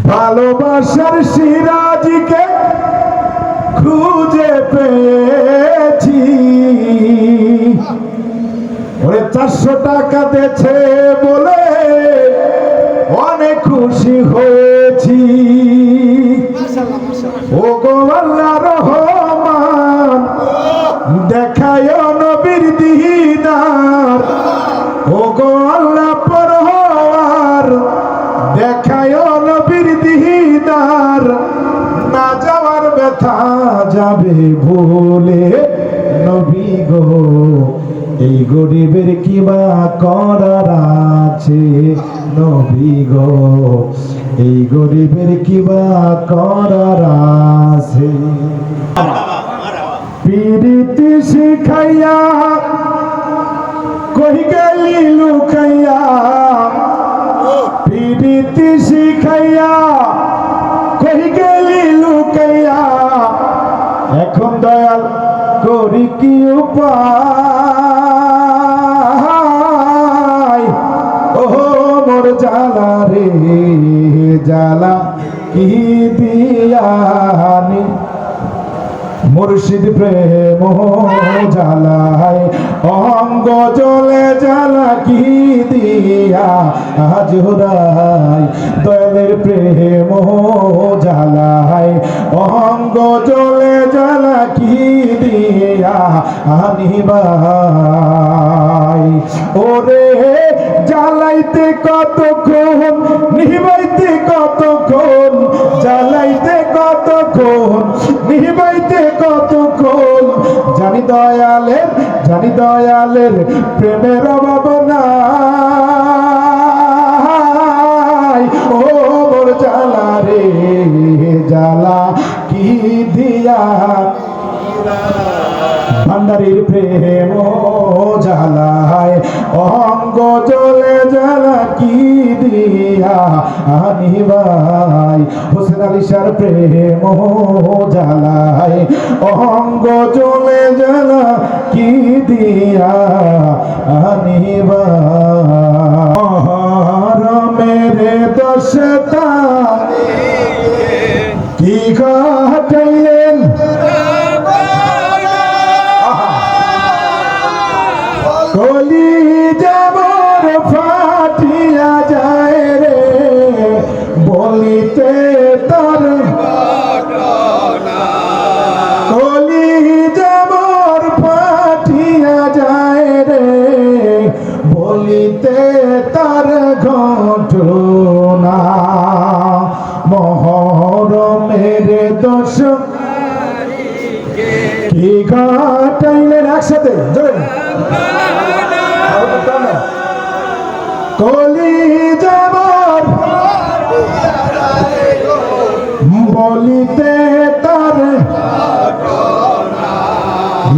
ভালোবাসার সিরাজকে খুঁজে পেয়েছি, ওরে 400 টাকা দিয়েছে বলে অনেক খুশি হয়েছি। ও গো আল্লাহ রহমান, দেখায় নবীর দিদার। ও গো আল্লাহ পরওয়ার, দেখায় নবীর দিদার। না যাওয়ার ব্যথা যাবে ভুলে নবী গো, এই গরিবের কিবা করার আছে নবী গো, এই গরিবের কিবা করার আছে। পীড়িতি শিখাইয়া কই গেলি লুকাইয়া, পীড়িতি শিখাইয়া কই গেলি লুকাইয়া। এখন দয়াল করি কি উপায়, ও মোর জ্বালা রে জ্বালা কি দিয়ানি। মুর্শিদ প্রেম জ্বালায় অঙ্গ জলে জ্বালা কি দিয়া জোড়াই। দয়ালের প্রেম জ্বালায় অঙ্গ জলে জ্বালা কি দিয়া নিবাই। ওরে জ্বালাইতে কতক্ষণ, নিবাইতে কতক্ষণ, জ্বালাইতে কতক্ষণ, নিবাইতে কতক্ষণ। জানি দয়ালের প্রেমের অভাব নাই। ও মোর জ্বালা রে জ্বালা কি দিয়া, ভান্ডারীর প্রেম জ্বালায় অঙ্গ জলে জ্বালা কি দিয়া নিবাই। হোসেন আলী শাহর প্রেম জ্বালায় অঙ্গ জলে জ্বালা কি দিয়া নিবাই। মেরে দশতা কি ঘটাইলেন, কলি যাবর ফাটিয়া যায় রে বলিতে তার। কলি যাবর ফাটিয়া যায় রে বলিতে তার ঘটনা। মহরমের দোষ কি ঘটাইলেন, একসাথে কলি যাবর বলিতে তার।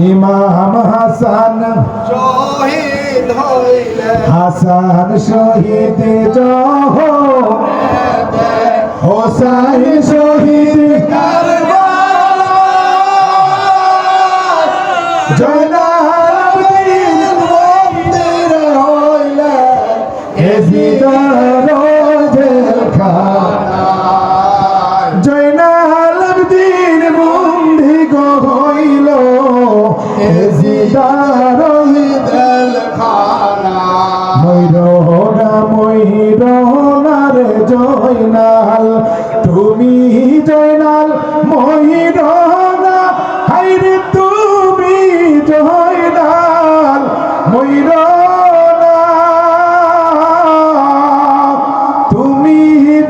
ইমাম হাসান শহীদ হইলেন, হাসান শহীদ জহ হোসাইন শহীদ জয়নালাবদীন মন্দির হইলেন এজিদার জেলখানা। জয়নালাবদীন বন্দী হইল এজিদার জেলখানা। ময়ূরনার জয়নাল, তুমি জয়নাল ময়ূরনা, হাইরে তুমি জয়নাল ময়ূরনা, তুমি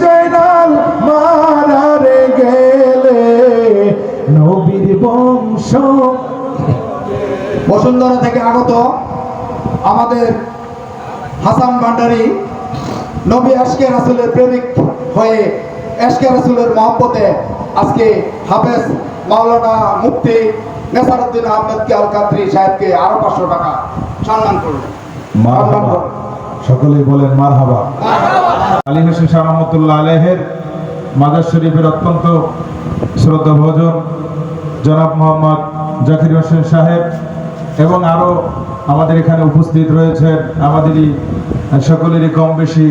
জয়নাল মারারে গেলে নবীর বংশ। বসুন্ধরা থেকে আগত আমাদের হাসান ভান্ডারী নবী আশকে রাসূলের প্রেমিক হয়ে আশকে রাসূলের মহব্বতে আজকে হাফেজ মাওলানা মুফতি নেসারউদ্দিন আহমেদ আল কাদরি সাহেবকে আরো 500 টাকা সম্মান করলেন। মারহাবা, সকলেই বলেন মারহাবা। আলী হোসেন শাহ রহমতুল্লাহ আলাইহির মাজার শরীফের অত্যন্ত শ্রদ্ধাভাজন জনাব মোহাম্মদ জাকির হোসেন সাহেব এবং আরো আমাদের এখানে উপস্থিত রয়েছেন আমাদেরই সকলেরই কম বেশি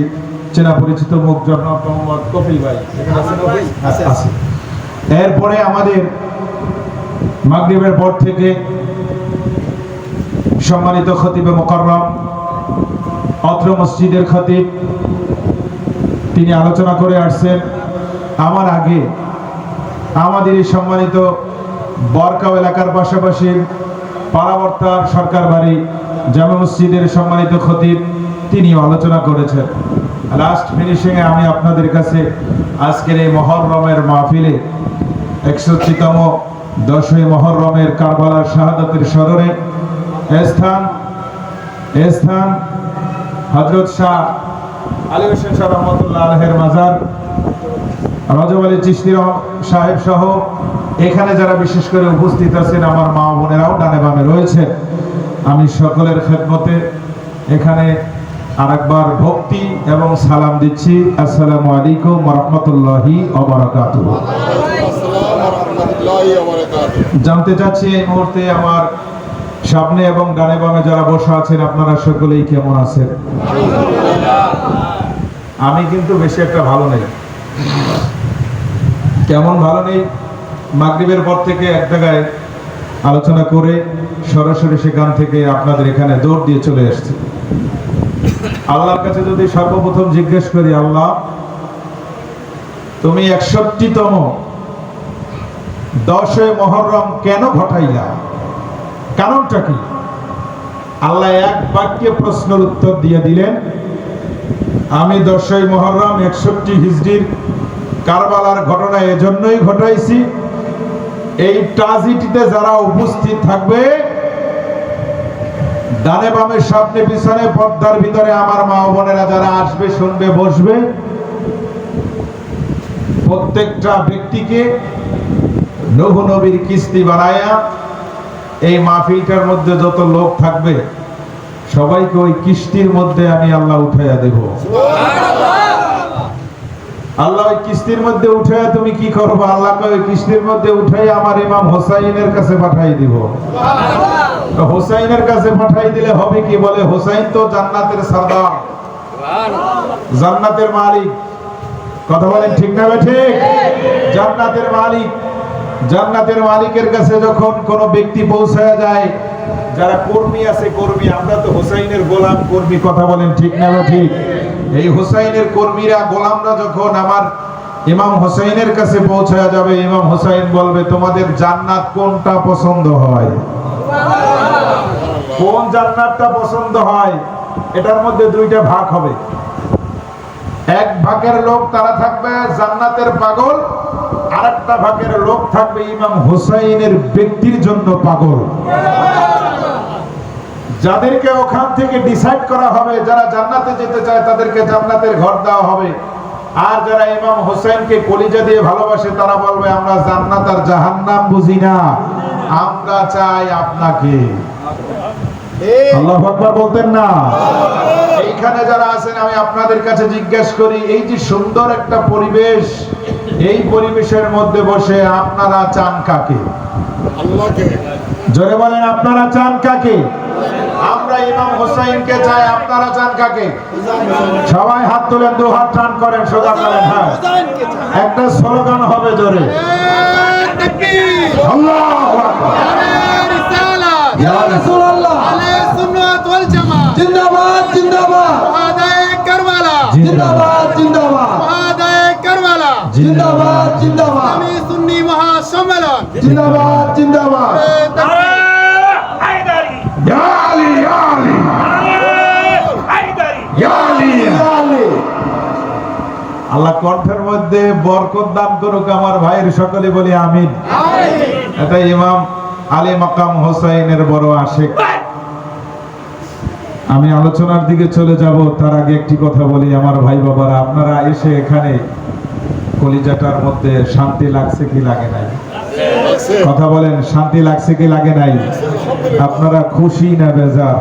চেনা পরিচিত মুখ জনাব মোহাম্মদ কফিল ভাই এখানে আছেন কফিল? আছে। এরপরে আমাদের মাগরিবের পর থেকে সম্মানিত খতিবে মুকাররম অত্র মসজিদের খতিব তিনি আলোচনা করে আসছেন। আমার আগে আমাদের এই সম্মানিত বরকাও এলাকার পাশাপাশি পাড়াবর্তার সরকার বাড়ি জামে মসজিদের সম্মানিত খতিব তিনি আলোচনা করেছেন। লাস্ট ফিনিশিংয়ে আমি আপনাদের কাছে আজকের এই মহররমের মাহফিলে 61তম 10ই মহররমের কারবালার শাহাদাতের স্মরণে স্থান হযরত শাহ আলী হোসেন শাহ রহমাতুল্লাহ আলাইহির মাজার রজব আলী চিশতি সাহেব সহ এখানে যারা বিশেষ করে উপস্থিত আছেন আমার মা বোনেরাও ডানে বামে রয়েছে, আমি সকলের খেদমতে এখানে আরেকবার ভক্তি এবং সালাম দিচ্ছি। আসসালামু আলাইকুম ওয়া রাহমাতুল্লাহি ওয়া বারাকাতুহু। জানতে চাচ্ছি এই মুহূর্তে আমার সামনে এবং ডানে বামে যারা বসে আছেন আপনারা সকলেই কেমন আছেন? আমি কিন্তু বেশি একটা ভালো নেই। কেমন ভালো নেই? মাগরিবের পর থেকে এক জায়গায় আলোচনা করে সরাসরি সেখান থেকে আপনাদের এখানে দৌড় দিয়ে চলে আসছি। আল্লাহর কাছে যদি সর্বপ্রথম জিজ্ঞেস করি, আল্লাহ তুমি 61তম 10ই মুহররম কেন ঘটাইলা, কারণটা কি? আল্লাহ এক বাক্যে প্রশ্নের উত্তর দিয়ে দিলেন, আমি 10ই মুহররম 61 হিজরির কারবালার ঘটনা এজন্যই ঘটাইছি, এই ট্রাজেডিতে যারা উপস্থিত থাকবে ডানে বামে সামনে পিছনে পর্দার ভিতরে আমার মা বোনেরা যারা আসবে শুনবে বসবে, প্রত্যেকটা ব্যক্তিকে নূহ নবীর কিস্তি বানায়া এই মাহফিলটার মধ্যে যত লোক থাকবে সবাইকে ওই কিস্তির মধ্যে আমি আল্লাহ উঠাইয়া দেব। আল্লাহ ওই কিস্তির মধ্যে উঠাইয়া তুমি কি করবো? আল্লাহকে ওই কিস্তির মধ্যে উঠাইয়া আমার ইমাম হোসাইনের কাছে পাঠাই দিব। হোসাইনের কাছে পাঠাই দিলে হবে কি? বলে হোসাইন তো জান্নাতের সরদার, জান্নাতের মালিক। কথা বলেন ঠিক না ঠিক? জান্নাতের মালিক, জান্নাতের মালিকের কাছে যখন কোন ব্যক্তি পৌঁছায় যায়, যারা কর্মী আছে কর্মী, আমরা তো হোসাইনের গোলাম কর্মী। কথা বলেন ঠিক না ঠিক? এই হোসাইনের কর্মীরা গোলামরা যখন আমার ইমাম হোসাইনের কাছে পৌঁছায় যাবে, ইমাম হোসাইন বলবে তোমাদের জান্নাত কোনটা পছন্দ হয়, কোন জান্নাতটা পছন্দ হয়? এটার মধ্যে দুইটা ভাগ হবে। এক ভাগের লোক তারা থাকবে জান্নাতের পাগল, আরেকটা ভাগের লোক থাকবে ইমাম হোসাইনের ব্যক্তির জন্য পাগল। যাদেরকে ওখান থেকে ডিসাইড করা হবে যারা জান্নাতে যেতে চায় তাদেরকে জান্নাতের ঘর দেওয়া হবে, আর যারা ইমাম হোসেনকে কলিজা দিয়ে ভালোবাসে তারা বলবে আমরা জান্নাত আর জাহান্নাম বুঝি না, আমরা চাই আপনাকে। আল্লাহু আকবার বলতেন না? এইখানে যারা আছেন আমি আপনাদের কাছে জিজ্ঞেস করি, এই যে সুন্দর একটা পরিবেশ, এই পরিবেশের মধ্যে বসে আপনারা চান কাকে? আল্লাহকে। জোরে বলেন, আপনারা চান কাকে? আমরা ইমাম হোসাইনকে চাই, আপনারা চান কাকে? সবাই হাত তুলেন, দু হাত টান করেন, সোজা করেন। হ্যাঁ, একটা স্লোগান হবে জোরে, আল্লাহু আকবার, ইয়া রাসূলুল্লাহ, আলাইহিস সুন্নাত ওয়াল জামাত, জিন্দাবাদ জিন্দাবাদ, শাহাদায়ে কারবালা, জিন্দাবাদ জিন্দাবাদ, শাহাদায়ে কারবালা, জিন্দাবাদ জিন্দাবাদ, আমি সুন্নি মহাসম্মেলন, জিন্দাবাদ জিন্দাবাদ, হায়দারি ইয়া আলী ইয়া আলী, হায়দারি ইয়া আলী ইয়া আলী। আল্লাহ কণ্ঠের মধ্যে বরকত দান করুক আমার ভাইয়ের, সকলে বলি আমিন। এটা ইমাম আলী মাকাম হোসাইনের বড় আশিক। আমি আলোচনার দিকে চলে যাব, তার আগে একটি কথা বলি আমার ভাই বাবারা, আপনারা এসে এখানে কলিজাটার মধ্যে শান্তি লাগছে কি লাগে নাই? কথা বলেন, শান্তি লাগছে কি লাগে নাই? আপনারা খুশি না বেজার?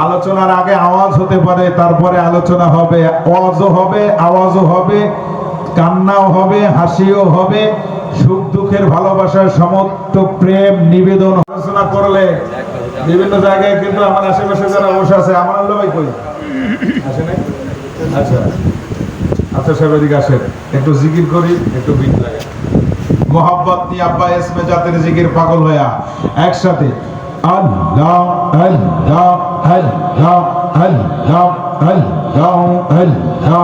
আলোচনার আগে আওয়াজ হতে পারে, তারপরে আলোচনা হবে, ওয়াজও হবে, আওয়াজও হবে, কান্নাও হবে, হাসিও হবে, সুখ দুঃখের ভালোবাসার সমস্ত প্রেম নিবেদন আলোচনা করলে বিভিন্ন জায়গায়। কিন্তু আমার আশেপাশে যারা বসে আছে, আমার আল্লাহ ভাই কই আসে নাই, আচ্ছা আচ্ছা সাহেব এদিকে আসেন, একটু জিকির করি, একটু বিট লাগে মোহাব্বত নিয়ে আব্বা ইসমে জাতের জিকির পাগল হইয়া একসাথে আল্লাহ আল্লাহ আল্লাহ আল্লাহ আল্লাহ আল্লাহ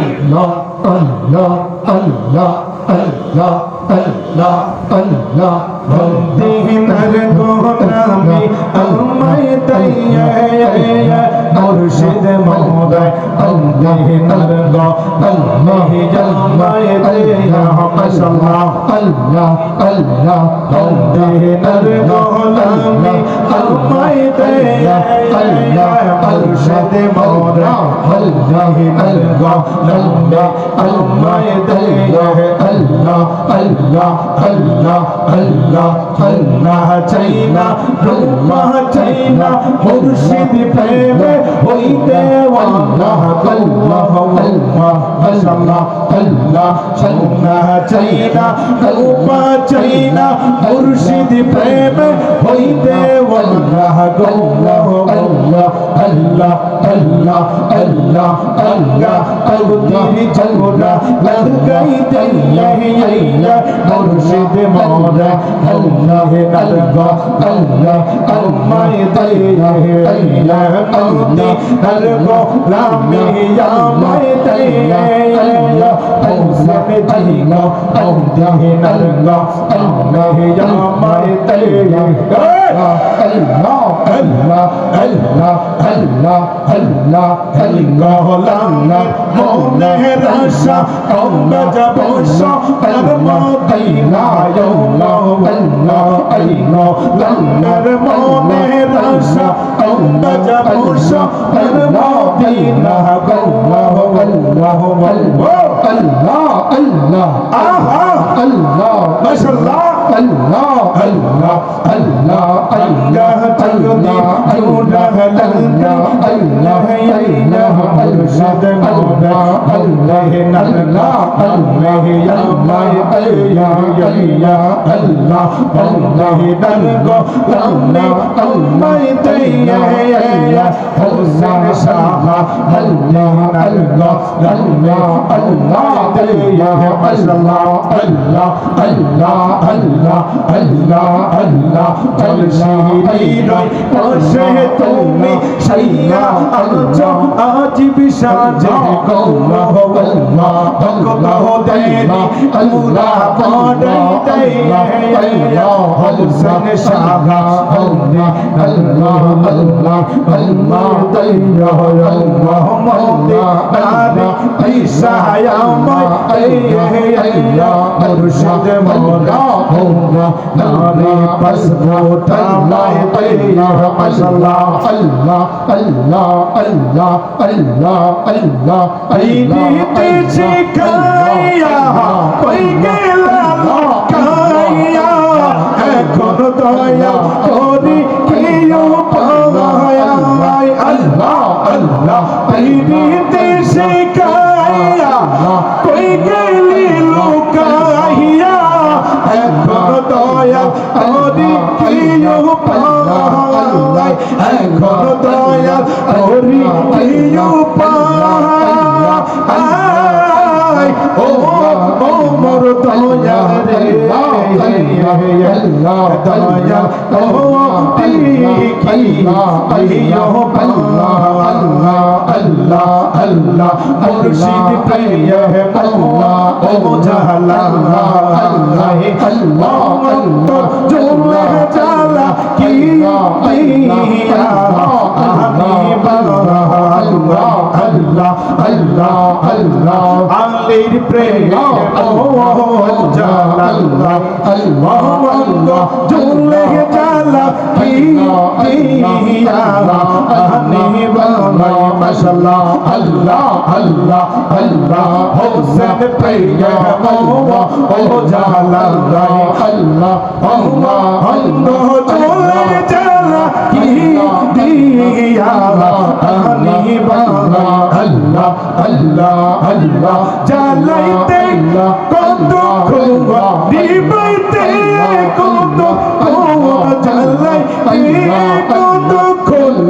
আল্লাহ আল্লাহ আল্লাহ আল্লাহ আল্লাহ আল্লাহ বন্দিনার গোলামি আমায় দাইয়া মুর্শিদ মহোদয় বন্দিনার গোলামি আমায় দাইয়া মাশাআল্লাহ আল্লাহ আল্লাহ বন্দিনার গোলামি আমায় দাইয়া আল্লাহ মুর্শিদ মহোদয় বন্দিনার গোলামি আমায় দাইয়া আল্লাহ আল্লাহ আল্লাহ আল্লাহ আল্লাহ চাইনা রূপা চাইনা মুর্শিদ প্রেমে হইতে আল্লাহ আল্লাহ আল্লাহ আল্লাহ আল্লাহ আল্লাহ চাইনা রূপা চাইনা মুর্শিদ প্রেমে হইতে আল্লাহ আল্লাহ আল্লাহ আল্লাহ আল্লাহ আল্লাহ আল্লাহ কবুতরি চোরা লাগাইতে ইয়া মুর্শিদ মওলা আল্লাহ আল্লাহ আল্লাহ আমায় দাইয়া ইয়া আল্লাহ আল্লাহ লামি আমায় দাইয়া ইয়া পৌঁছাতে যাইগো আল্লাহ আল্লাহ আল্লাহ আমায় দাইয়া আল্লাহ আল্লাহ আল্লাহ আল্লাহ আল্লাহ আল্লাহ লামি মনে রাশা আমরা যাব তার মদিনা আল্লাহ আল্লাহ আল্লাহ লামের মনে রাশা আমরা যাব তার মদিনা আল্লাহ আল্লাহ আল্লাহ আল্লাহ আহা আল্লাহ মাশাআল্লাহ আল্লাহ আল্লাহ আল্লাহ আল্লাহ তাকদীর জুড়া লঙ্কা আল্লাহ আল্লাহ মুর্শিদ মওলা আল্লাহ আল্লাহ আল্লাহ আমায় দাইয়া ইয়া আল্লাহ আল্লাহ দানগো লামে আমায় দাইয়া ইয়া হোসেন শাহ আল্লাহ আল্লাহ লামে আল্লাহ দাইয়া আল্লাহ আল্লাহ আল্লাহ আল্লাহ আল্লাহ আল্লাহ জলশিরির পাশে তুমি সাইয়া আছো আজ বিসাজে আল্লাহ আল্লাহ আল্লাহ দেনি আল্লাহ পড়াইতে ইয়া হোসেন শাহ আল্লাহ আল্লাহ আল্লাহ আল্লাহ দাইয়া আল্লাহ মোদে নারে ঈসা আমায় ইয়া মুর্শিদ মওলা নারে পাসপোর্ট আমায় দাইয়া মাশাআল্লাহ আল্লাহ আল্লাহ আল্লাহ আল্লাহ আল্লাহ আইনিতে শিখাইয়া কই গেলা কাইয়া এখন দয়া করি কেউ পাওয়া আল্লাহ আল্লাহ আইনিতে শিখাইয়া কই গেলি লুকাইয়া এখন দয়া করি কেউ পাওয়া এখন দয়া করি কেউ পাওয়া ও মোর দয়া রে আল্লাহ দয়া ও দেখিয়া আইয়ো আল্লাহ আল্লাহ আল্লাহ আল্লাহ মুর্শিদ প্রিয় আল্লাহ ও জালাল্লাহ আল্লাহ আল্লাহ অন্তর জুড়ে জালা কি দিয়া আমি বাবা আল্লাহ আল্লাহ আল্লাহ আল্লাহ আলীর প্রেম ও জালাল্লাহ আল্লাহ অন্তর জুড়ে জালা কি দিয়া আমি বাবা মাশাআল্লাহ আল্লাহ আল্লাহ আল্লাহ হোসেন প্রিয় ও জালাল্লাহ আল্লাহ আল্লাহ আল্লাহ চলে জালা কি দিয়া আমি বাবা আল্লাহ আল্লাহ আল্লাহ জালাইতে কত খুয়া দিবাইতে কত খুয়া জালাইতে কত খুয়া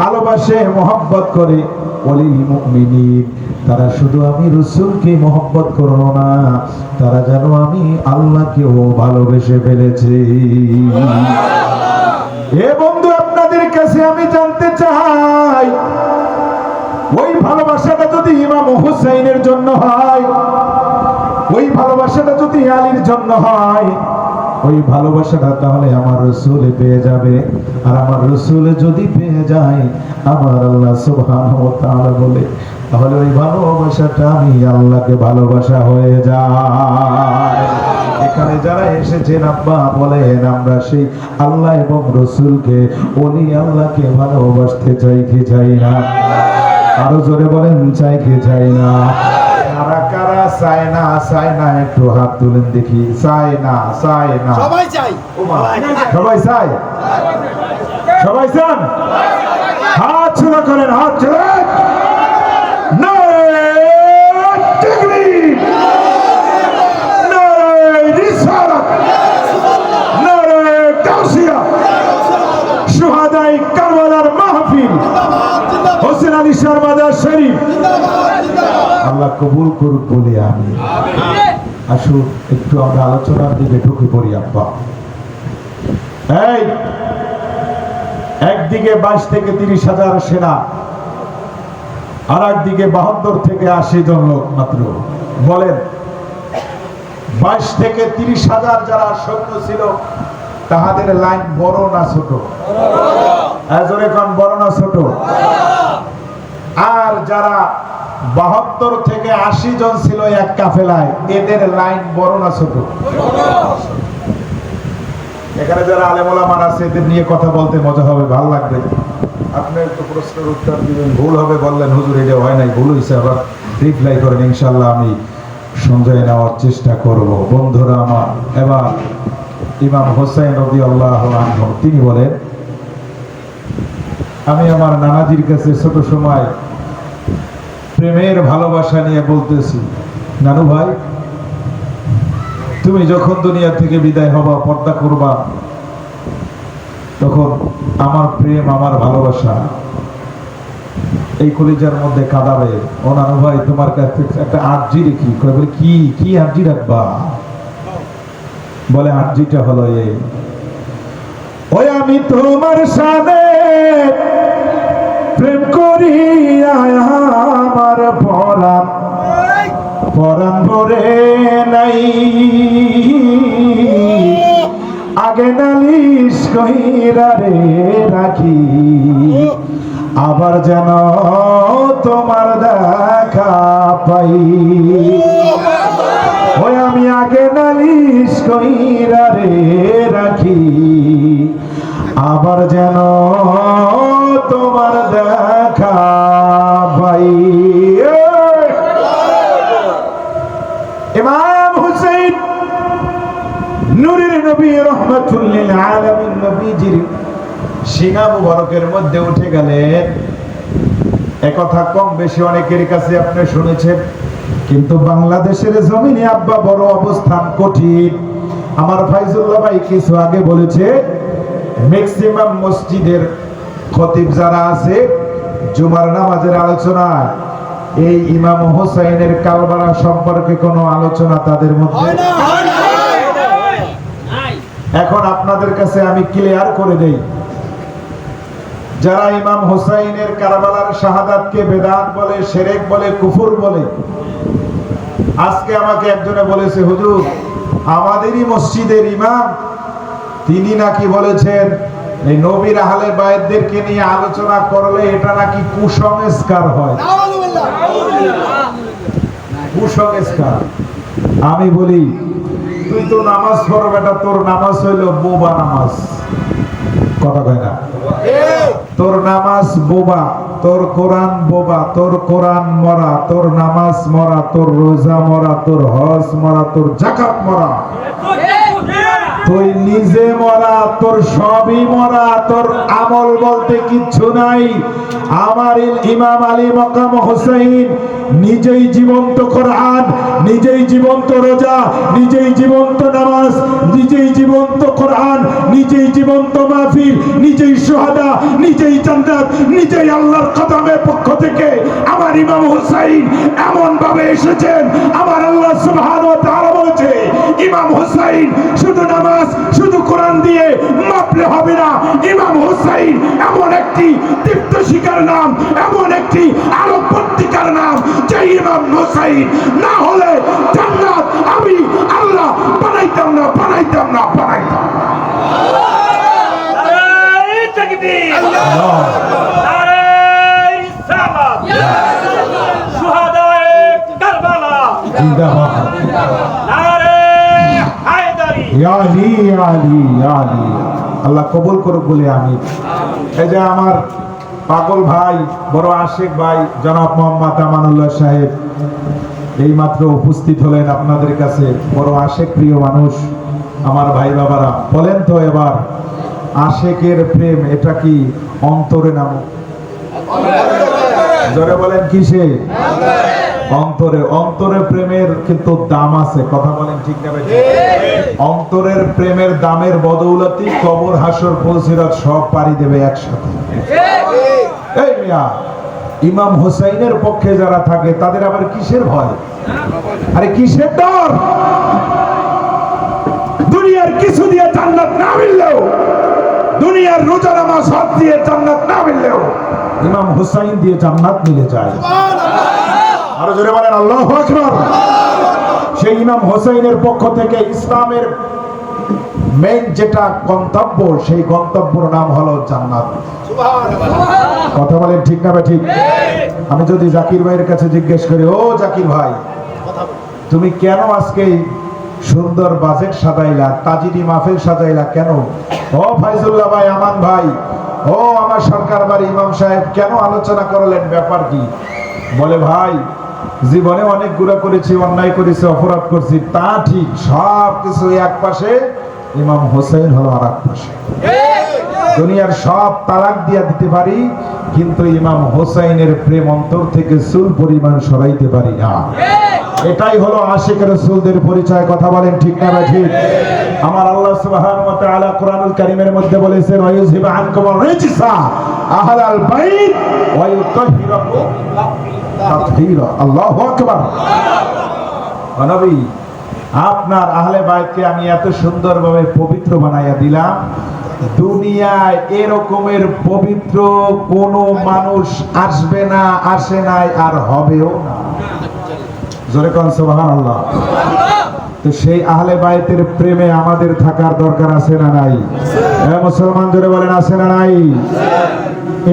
ভালোবাসে মহব্বত করে ওলিল মুমিনিন, তারা শুধু আমি রাসূলকে মহব্বত করলো না, তারা যেন আমি আল্লাহকেও ভালোবেসে ফেলেছে। এ বন্ধু, আপনাদের কাছে আমি জানতে চাই, ওই ভালোবাসাটা যদি ইমাম হুসাইনের জন্য হয়, ওই ভালোবাসাটা যদি আলীর জন্য হয়, ওই ভালোবাসাটা তাহলে আমার রাসূল পেয়ে যাবে। আর আমার রাসূল যদি পেয়ে যায়, আমার আল্লাহ সুবহানাহু ওয়া তাআলা বলে, তাহলে ওই ভালোবাসাটা আমি আল্লাহকে ভালোবাসা হয়ে যায়। এখানে যারা এসেছেন আব্বা বলেন, আমরা সেই আল্লাহ এবং রাসূলকে, ওলি আল্লাহকে ভালোবাসতে চাই কি চাই না? আরো জোরে বলেন, চাই কি চাই না? কারা কারা চায় না, চায় না, একটু হাত তুলেন দেখি। চায় না, চায় না, সবাই চাই। সবাই চায়, সবাই চান? হাত ছোড়া করেন, হাত ছোড়া। সুহাদায়ে কারবালার মাহফিল, হোসেন আলী শাহ মাজার শরীফ আল্লাহ কবুল করুক বলে আমি। আসুন একটু আমরা আলোচনার দিকে ঢুকে পড়ি আব্বা। এই একদিকে 22 থেকে 30,000 সেনা, আর একদিকে 72 থেকে 80 জন লোক মাত্র। বলেন 22 থেকে 30,000 যারা সৈন্য ছিল, তাহাদের লাইন বড় না ছোট? এজরে কোন বড় না ছোট? আর যারা 72 থেকে 80 জন ছিল এক কাফেলায়, এদের লাইন বড় না ছোট? এখানে যারা আলেম ওলামা আছে, এদের নিয়ে কথা বলতে মজা হবে, ভালো লাগবে। আপনি একটু প্রশ্নের উত্তর দিবেন, ভুল হবে বললেন হুজুর এটা হয় নাই, ভুল হয়েছে, আবার রিপ্লাই করেন, ইনশাআল্লাহ আমি সমঝায় নেওয়ার চেষ্টা করব। বন্ধুরা আমার, এবার ইমাম হোসেন রাদিয়াল্লাহু আনহু তিনি বলেন, আমি আমার নানাজির কাছে ছোট সময় প্রেমের ভালোবাসা নিয়ে বলতেছি, নানু ভাই তুমি যখন দুনিয়া থেকে বিদায় হবা, পর্দা করবা, তখন আমার প্রেম, আমার ভালোবাসা এই কলিজার মধ্যে কাঁদাবে। ও নানু ভাই তোমার কাছে একটা আরজি রেখি। বলে কি কি আরজি রাখবা? বলে আরজিটা হলো এই, ওই আমি তোমার সাথে প্রেম করি, আমার পরাণ পরাণ ভরে নাই, আগে নালিশ কইরা রে রাখি, আবার যেন তোমার দেখা পাই। ওই আমি আগে নালিশ কইরা রে রাখি, আবার যেন তোমার দেখা পাই। ইমাম হুসাইন নূরের নবী, রাহমাতুল লিল আলামিন, নবীজির সিনা মুবারকের মধ্যে উঠে গেলেন। একথা কম বেশি অনেকের কাছে আপনি শুনেছেন, কিন্তু বাংলাদেশের জমিনে আব্বা বড় অবস্থান কঠিন। আমার ফাইজুল্লাহ ভাই কিছু আগে বলেছে, ম্যাক্সিমাম মসজিদের খতিব যারা আছে, জুমার নামাজের আলোচনা এই ইমাম হোসাইনের কারবালা সম্পর্কে কোনো আলোচনা তাদের মধ্যে। এখন আপনাদের কাছে আমি ক্লিয়ার করে দেই, যারা ইমাম হোসাইনের কারবালার শাহাদাতকে বেদাত বলে, শিরক বলে, কুফর বলে, আজকে আমাকে একজনে বলেছে, হুজুর আমাদেরই মসজিদের ইমাম তিনি নাকি বলেছেন এই নবীর আহলে বায়তদেরকে নিয়ে আলোচনা করলে এটা নাকি কুসংস্কার হয়। কুসংস্কার। আমি বলি, তুই তো নামাজ পড়ো বেটা, তোর নামাজ হইল বোবা নামাজ। কথা কয় না? তোর নামাজ বোবা, তোর কোরআন বোবা, তোর কোরআন মরা, তোর নামাজ মরা, তোর রোজা মরা, তোর হজ মরা, তোর যাকাত মরা, তুই নিজে মরা, তোর সবই মরা, তোর আমল বলতে কিচ্ছু নাই। আমার ইমাম আলী মাকাম হোসেন নিজেই জীবন্ত কোরআন, নিজেই জীবন্ত রোজা, নিজেই জীবন্ত নামাজ, নিজেই জীবন্ত কোরআন, নিজেই জীবন্ত মাহফিল, নিজেই সুহাদা, নিজেই জান্নাত, নিজেই আল্লাহর কদমের পক্ষ থেকে আমার ইমাম হোসেন এমন ভাবে এসেছেন। আমার আল্লাহ সুবহানাহু ওয়া তাআলা বলেছে, ইমাম হোসেন শুধু নামাজ, শুধু কোরআন দিয়ে মাপলে হবে না। ইমাম হোসেন এমন একটি দীপ্ত শিকার নাম, এমন একটি আলোকবর্তিকার নাম, যে ইমাম হোসেন না হলে জান্নাত আমি আল্লাহ বানাইতাম না, বানাইতাম না, বানাইতাম না। নারে তাকবীর, নারে রিসালাত, শুহাদায়ে কারবালা, জিন্দাবাদ। নারে হায়দারি। ইয়া আলী, ইয়া আলী, ইয়া আলী। আল্লাহ কবুল করুক বলে আমি। এই যে আমার পাগল ভাই, বড় আশেক ভাই জনাব মোহাম্মদ আমানুল্লাহ সাহেব এইমাত্র উপস্থিত হলেন আপনাদের কাছে। বড় আশেক প্রিয় মানুষ আমার ভাই বাবারা। বলেন তো এবার, আশেকের প্রেম এটা কি অন্তরে নামক? জোরে বলেন কিসে? অন্তরে। অন্তরে প্রেমের কিন্তু দাম আছে, কথা বলেন ঠিক না ভাই? অন্তরের প্রেমের দামের বদৌলতি কবর, হাসর, ফুলসিরাত সব পাড়ি দেবে একসাথে। এই মিয়া, ইমাম হোসেনের পক্ষে যারা থাকে তাদের আবার কিসের ভয়? আরে কিসের ডর? দুনিয়ার কিছু দিয়ে জান্নাত না মিললেও, দুনিয়ার রোজা নামাজ হজ দিয়ে জান্নাত না মিললেও ইমাম হোসেন দিয়ে জান্নাত মিলে যায়। আরো জোরে বলেন আল্লাহু আকবার। সেই ইমাম হোসেনের পক্ষ থেকে ইসলামের মেইন যেটা গন্তব্য, সেই গন্তব্যের নাম হলো জান্নাত। কথা বলেন ঠিক না? ঠিক। আমি যদি জাকির ভাইয়ের কাছে জিজ্ঞেস করি, ও জাকির ভাই, তুমি কেন আজকে সুন্দর বাজেট সাজাইলা, তাজিদি মাহফিল সাজাইলা কেন? ও ফাইজুল্লাহ ভাই, আমান ভাই, ও আমার সরকার বাড়ি ইমাম সাহেব কেন আলোচনা করলেন, ব্যাপার কি? বলে ভাই, জীবনে অনেক গুনাহ করেছি, অন্যায় করেছি, অপরাধ করছি, তা ঠিক, সব কিছু এক পাশে, ইমাম হোসেন হলো আর এক পাশে। দুনিয়ার সব তালাক দিয়া দিতে পারি, কিন্তু ইমাম হোসেনের প্রেম অন্তর থেকে চুল পরিমাণ সরাইতে পারি না। এটাই হলো আশিক রাসূলদের পরিচয়। কথা বলেন ঠিক না ঠিক? আমার আল্লাহ সুবহানাহু ওয়া তাআলা কোরআনুল কারীমের মধ্যে বলেছেন, ওয়ায়ুযহিবু আনকুমুর রিজসা আহলাল বাইত ওয়া ইউতাহহিরাকুম তাতহীরা। আল্লাহু আকবার। নবী, আপনার আহলে বাইতকে আমি এত সুন্দরভাবে পবিত্র বানাইয়া দিলাম, দুনিয়ায় এরকমের পবিত্র কোন মানুষ আসবে না, আসে নাই, আর হবেও না। জোরে কোন সুবহানাল্লাহ। তো সেই আহলে বাইতের প্রেমে আমাদের থাকার দরকার আছে না নাই? মুসলমান জোরে বলেন আছে না নাই?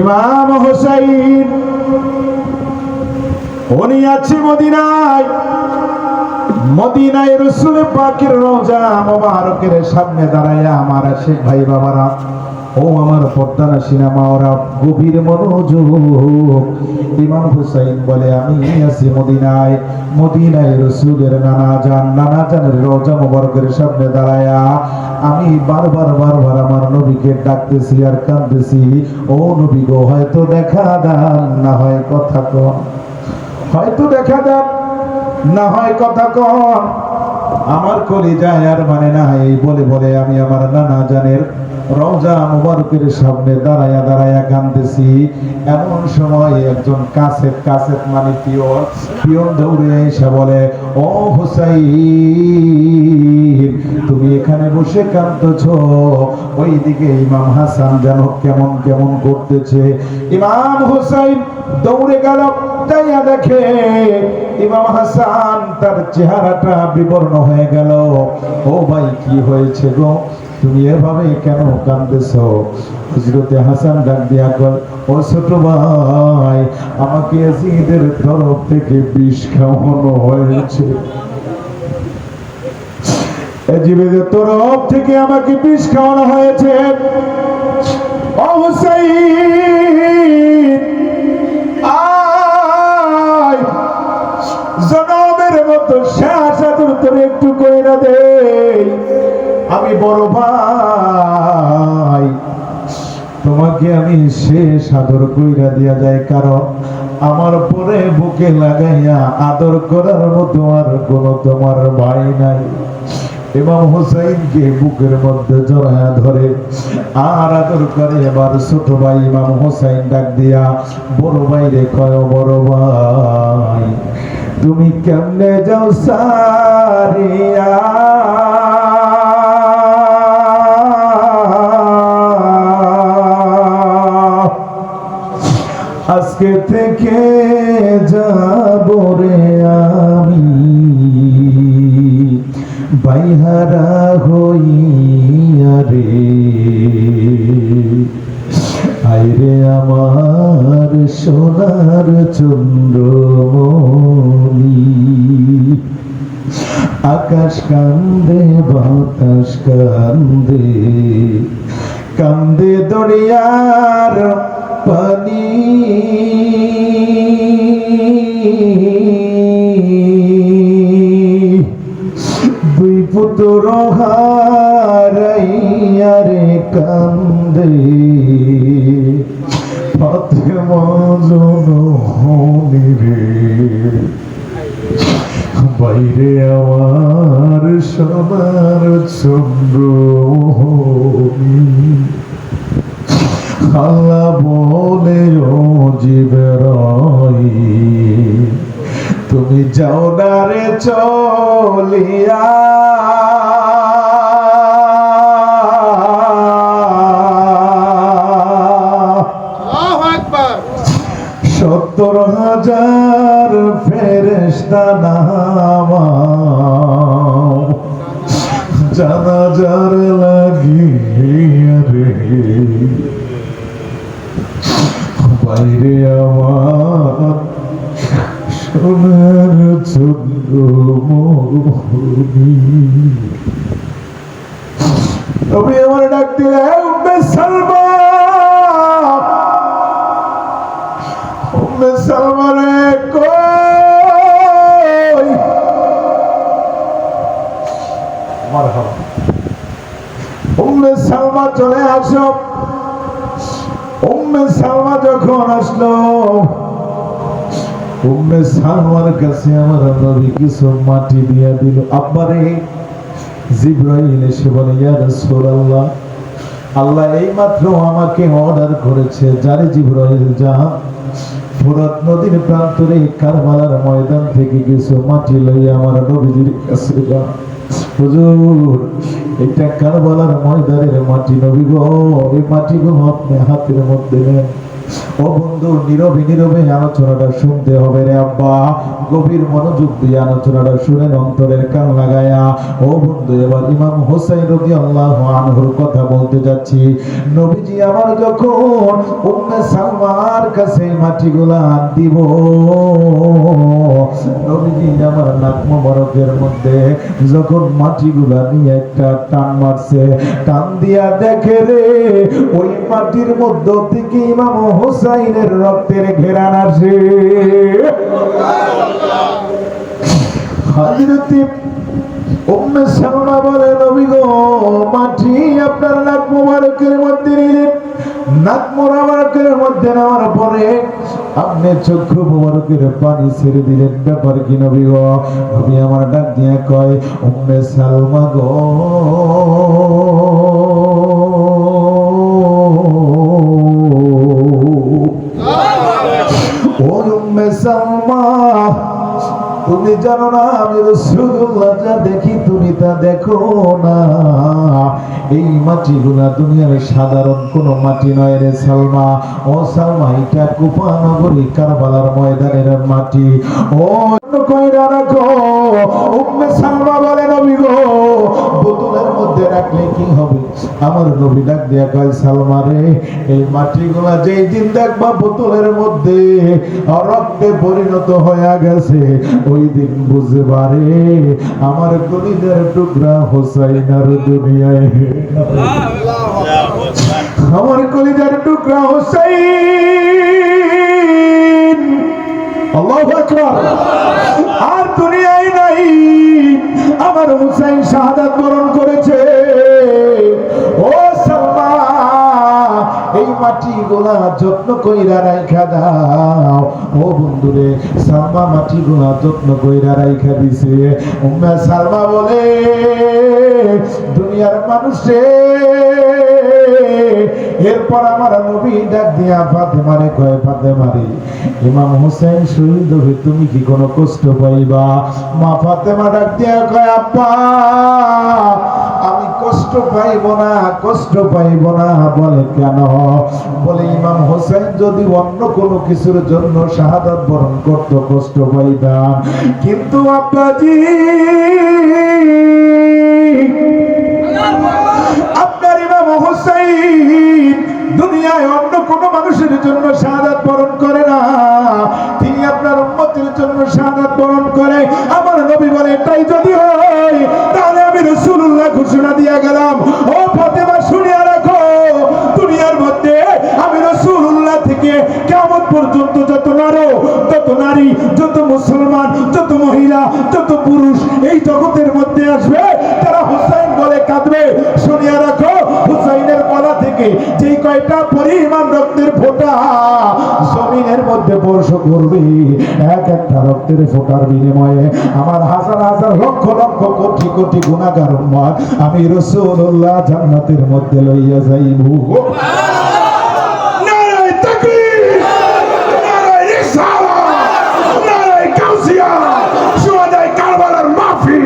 ইমাম হোসেন উনি আছে মদিনায়, মদিনায় রাসূল পাকের রওজা মোবারকের সামনে দাঁড়ায়া আমার আশিক ভাই বাবারা, ও আমার পর্দানা সিনেমা ওরা গভীর মনোযোগ। ইমাম হুসাইন বলে, আমি আছি মদিনায়, মদিনায় রাসূলের নানা জানের রওজা মোবারকের সামনে দাঁড়ায়া আমি বারবার আমার নবীকে ডাকতেছি আর কাঁদতেছি, ও নবী গো, হয়তো দেখা দেন, না হয় কথা কন, হয়তো দেখা দেন, না হয় কথা কন, আমার কলিজায় আর মানে না। এই বলে বলে আমি আমার নানা জানের রওজা মুবারকের সামনে দাঁড়ায়া কাঁদতেছি। এমন সময় একজন কাসেত মানে পিয়ন দৌড়ে এসে বলে, ও হুসাইন, তুমি এখানে বসে কাঁদতেছো, ওইদিকে ইমাম হাসান যেন কেমন কেমন করতেছে। ইমাম হুসাইন দৌড়ে গেল, যাইয়া দেখে ইমাম হাসান তার চেহারাটা বিবর্ণ হয়ে গেল। ও ভাই, কি হয়েছে গো, তুমি এভাবে কেন কাঁদতেছো? হযরতে হাসান ডাক দিয়া কয়, ও ছোট ভাই, আমাকে ইয়াজিদের তরফ থেকে বিষ খাওয়ানো হয়েছে, ইয়াজিদের তরফ থেকে আমাকে বিষ খাওয়ানো হয়েছে। ও হুসাইন, আয় জনমের মতো শাসাদুর তোর একটু কইরা দে, আমি বড় ভাই, তোমাকে আমি শেষ আদর কইরা দিয়া যায়, কারণ আমার পরে বুকে লাগাইয়া আদর করার মতো আর কোনো তোমার ভাই নাই। ইমাম হুসাইনকে বুকের মধ্যে জড়ায়া ধরে আর আদর করে। এবার ছোট ভাই ইমাম হুসাইন ডাক দিয়া বড় ভাই রে কয়, বড় ভাই তুমি কেমনে যাও সারিয়া, আজকে থেকে যাব রে আমি বাইহারা হইয়া রে, আইরে আমার সোনার চন্দ্রমণি। আকাশ কান্দে বাতাস কান্দে, কান্দে দরিয়ার পানি, দুই পুত্র হারাইয়া রে কান্দে ফাতেমা জননী রে, বাইরে আমার সোনার চন্দ্রমণি। আল্লাহ বলে ও জিবরাইল তুমি যাও না রে চলিয়া, আল্লাহু আকবার। 70,000 ফেরেশতা নামাও জানাজার লাগিয়া রে, বাইরে আমার সোনার চন্দ্রমণি। তুমি আমার ডাক দিলে উম্মে সালমা, উম্মে সালমা রে কই, মারহাবা। উম্মে সালমা চলে আসো। উম্মে সালমা যখন আসলো, উম্মে সালমার কাছে আমার নবী কিছু মাটি দিয়া দিল। আব্বারে জিবরাইল এসে বলে, ইয়া রাসূলুল্লাহ, আল্লাহ এইমাত্র আমাকে অর্ডার করেছে, যারে জিবরাইল যা ফোরাত নদীর প্রান্তরে কারবালার ময়দান থেকে কিছু মাটি লইয়া আমার নবীজির কাছে যা। হুজুর, এটা কারবালার ময়দানের মাটি নবী গো, এই মাটিগুলো আপনি হাতের মধ্যে নেন। ও বন্ধু, নীরবে নীরবে আলোচনাটা শুনতে হবে রে আব্বা, গভীর মনোযোগ দিয়ে আলোচনাটা শুনেন অন্তরের কান লাগায়া। ও বন্ধু, এবার ইমাম হোসেন রাদিয়াল্লাহু আনহুর কথা বলতে যাচ্ছি। নবীজি আমার যখন উম্মে সালমার কাছে মাটিগুলা দিব, নবীজি আমার নাক মোবারকের মধ্যে যখন মাটিগুলা নিয়ে একটা টান মারছে, টান দিয়া দেখে রে ওই মাটির মধ্য থেকে ইমাম হোসাইনের রক্তের ঘেরান আসে। হযরত উম্মে সালমা বলে, নবী গো, মাটি আপনার নাক মোবারকের মধ্যে নিলেন, নাক মোবারকের মধ্যে নেওয়ার পরে আপনি চক্ষু মোবারকের পানি ছেড়ে দিলেন, ব্যাপার কি নবী গো? নবী আমার ডাক দিয়ে কয়, উম্মে সালমা গো, ও উম্মে সালমা, তুমি জানো না আমি রাসূলুল্লাহ যা দেখি তুমি তা দেখো না। এই মাটিগুলা দুনিয়ার সাধারণ কোনো মাটি নয় রে সালমা। ও সালমা, এটা কুফা নগরী কারবালার ময়দানের মাটি। ও কইরা রাখো। উম্মে সালমা বলে, নবী গো, বোতলের মধ্যে রাখলে কি হবে? আমার নবী ডাক দিয়া কয়, সালমা রে, এই মাটিগুলা যেই দিন দেখবা বোতলের মধ্যে রক্তে পরিণত হয়ে গেছে, ওই দিন বুঝবা রে আমার কলিজার টুকরা হোসাইন আর দুনিয়ায়। আমার কলিজার টুকরা হোসাইন আল্লাহু আকবার আর দুনিয়ায় নাই। আমার হুসাইন শাহাদাত বরণ করেছে। মাটি গোলা যত্ন কইরা রাইখা দাও। ও বন্ধুরে, সালমা মাটি গোলা যত্ন কইরা রাইখা দিছে। উম্মে সালমা বলে, দুনিয়ার মানুষে, এরপর আমার নবী ডাক দিয়া ফাতেমারে কয়, ফাতেমারে, ইমাম হোসেন শহীদ হবে, তুমি কি কোনো কষ্ট পাইবা? মা ফাতেমা ডাক দিয়া কয়, আব্বা আমি কষ্ট পাইব না, কষ্ট পাইব না। বলে কেন? বলে ইমাম হোসেন যদি অন্য কোনো কিছুর জন্য শাহাদাত বরণ করত কষ্ট পাইতাম, কিন্তু আব্বাজি আপনার ইমাম হোসেন দুনিয়ায় অন্য কোন মানুষের জন্য শাহাদাত বরণ করে না, তিনি আপনার উম্মতের জন্য শাহাদাত বরণ করে। আমার নবী বলে, এটাই যদি হয় তাহলে আমি রাসূলুল্লাহ ঘোষণা দিয়া গেলাম, ও ফাতেমা শুনিয়া রাখো, দুনিয়ার মধ্যে আমি রাসূলুল্লাহ থেকে কিয়ামত পর্যন্ত যত নারী, যত মুসলমান, যত মহিলা, যত পুরুষ এই জগতের মধ্যে আসবে, তারা হুসাইন বলে কাঁদবে। শুনিয়া রাখো, হুসাইনের গলা থেকে যেই কয়টা পরিমাণ রক্তের ফোঁটা জমিনের মধ্যে বর্ষ করবে, এক একটা রক্তের ফোঁটার বিনিময়ে আমার হাজার হাজার লক্ষ লক্ষ কোটি কোটি গুনাহগার উম্মত আমি রাসূলুল্লাহ জান্নাতের মধ্যে লইয়া যাইব। নারায়ে তাকবীর, নারায়ে রিসালাত, নারায়ে গাউসিয়া, শুহাদায়ে কারবালার মাহফিল।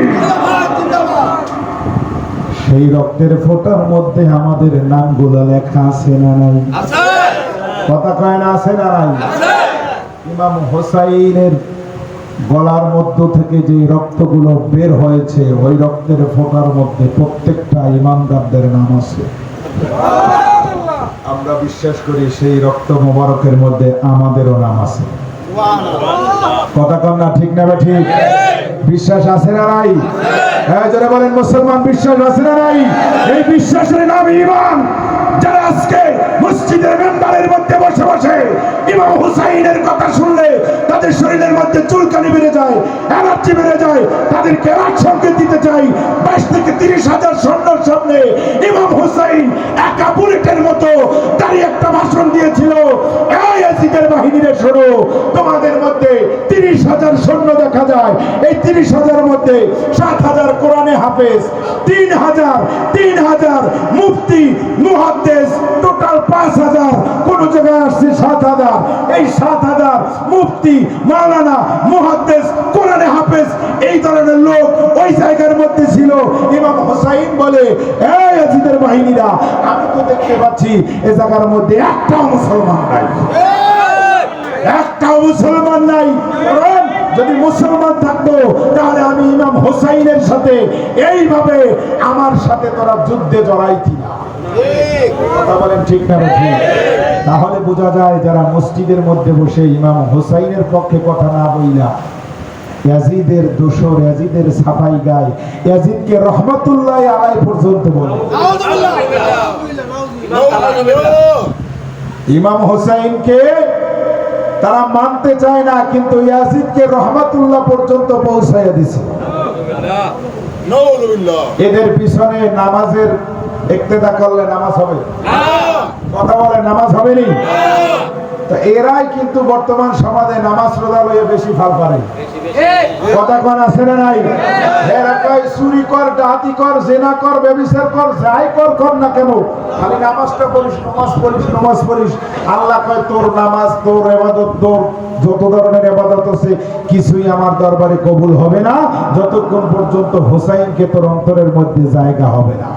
সেই রক্তের ফোঁটার মধ্যে আমাদের নামগুলো লেখা আছে না নাই? কথা কয় না, আছে না নাই? ইমাম হোসাইনের গলার মধ্য থেকে যে রক্তগুলো বের হয়েছে, ওই রক্তের ফোঁটার মধ্যে প্রত্যেকটা ইমানদারদের নাম আছে। আমরা বিশ্বাস করি সেই রক্ত মোবারকের মধ্যে আমাদেরও নাম আছে। কথা কন না, ঠিক না? ঠিক বিশ্বাস আছে না নাই? হ্যাঁ, যারা বলেন মুসলমান, বিশ্বাস আছে না নাই? এই বিশ্বাসের নাম ঈমান। যারা আজকে মসজিদের মেম্বারের মধ্যে বসে বসে ইমাম হুসাইনের কথা শুনলে তাদের শরীরের মধ্যে চুলকানি বেড়ে যায়, অ্যালার্জি বেড়ে যায়, তাদেরকে রাত সংকেত দিতে চাই, 22 থেকে 30,000 সৈন্যর সামনে ইমাম হুসাইন একা বুলেটের মতো দাঁড়িয়ে একটা ভাষণ দিয়েছিল, এই ইয়াজিদের বাহিনীরে শোনো, তোমাদের মধ্যে 30,000 সৈন্য দেখা যায়, এই 30,000 মধ্যে 7,000 কোরআনে হাফেজ, 3,000 মুফতি মুহাদ্দিস, টোটাল 5,000, কোন জায়গায় আসছে 7,000। এই 7,000 মুফতি, মাওলানা, মুহাদ্দিস, কোরআনে হাফেজ এই ধরনের লোক ওই জায়গার মধ্যে ছিল। ইমাম হুসাইন বলে, এই ইয়াজিদের বাহিনীরা, আমি তো দেখতে পাচ্ছি এই জায়গার মধ্যে একটাও মুসলমান নাই, একটাও মুসলমান নাই। কারণ যদি মুসলমান থাকতো তাহলে আমি ইমাম হোসাইনের সাথে এইভাবে আমার সাথে তোরা যুদ্ধে জড়াইতি না। কথা বলেন, ঠিক না? ঠিক। তাহলে বোঝা যায় যারা মসজিদের মধ্যে বসে ইমাম হোসাইনের পক্ষে কথা না বইলা ইয়াজিদের দোসর, ইয়াজিদের সাফাই গায়, ইয়াজিদকে রহমাতুল্লাহ আলাইহি পর্যন্ত বলে, ইমাম হোসাইনকে তারা মানতে চায় না, কিন্তু ইয়াজিদকে রহমাতুল্লাহ পর্যন্ত পৌঁছাইয়া দিছে। এদের পিছনে নামাজের ইক্তেদা করলে নামাজ হবে? কথা বলে, নামাজ হবে নি? তো এরাই কিন্তু বর্তমান সমাজে নামাজ রোজা লইয়ে বেশি ফাল পারে। কথা কোন আছে না নাই? এরা কয় চুরি কর, ডাকাতি কর, জিনা কর, ব্যভিচার কর, যাই কর না কেন, খালি নামাজটা পড়িস, নামাজ পড়িস। আল্লাহ কয় তোর নামাজ, তোর ইবাদত, তোর যত ধরনের ইবাদত আছে কিছুই আমার দরবারে কবুল হবে না যতক্ষণ পর্যন্ত হোসাইনকে তোর অন্তরের মধ্যে জায়গা হবে না।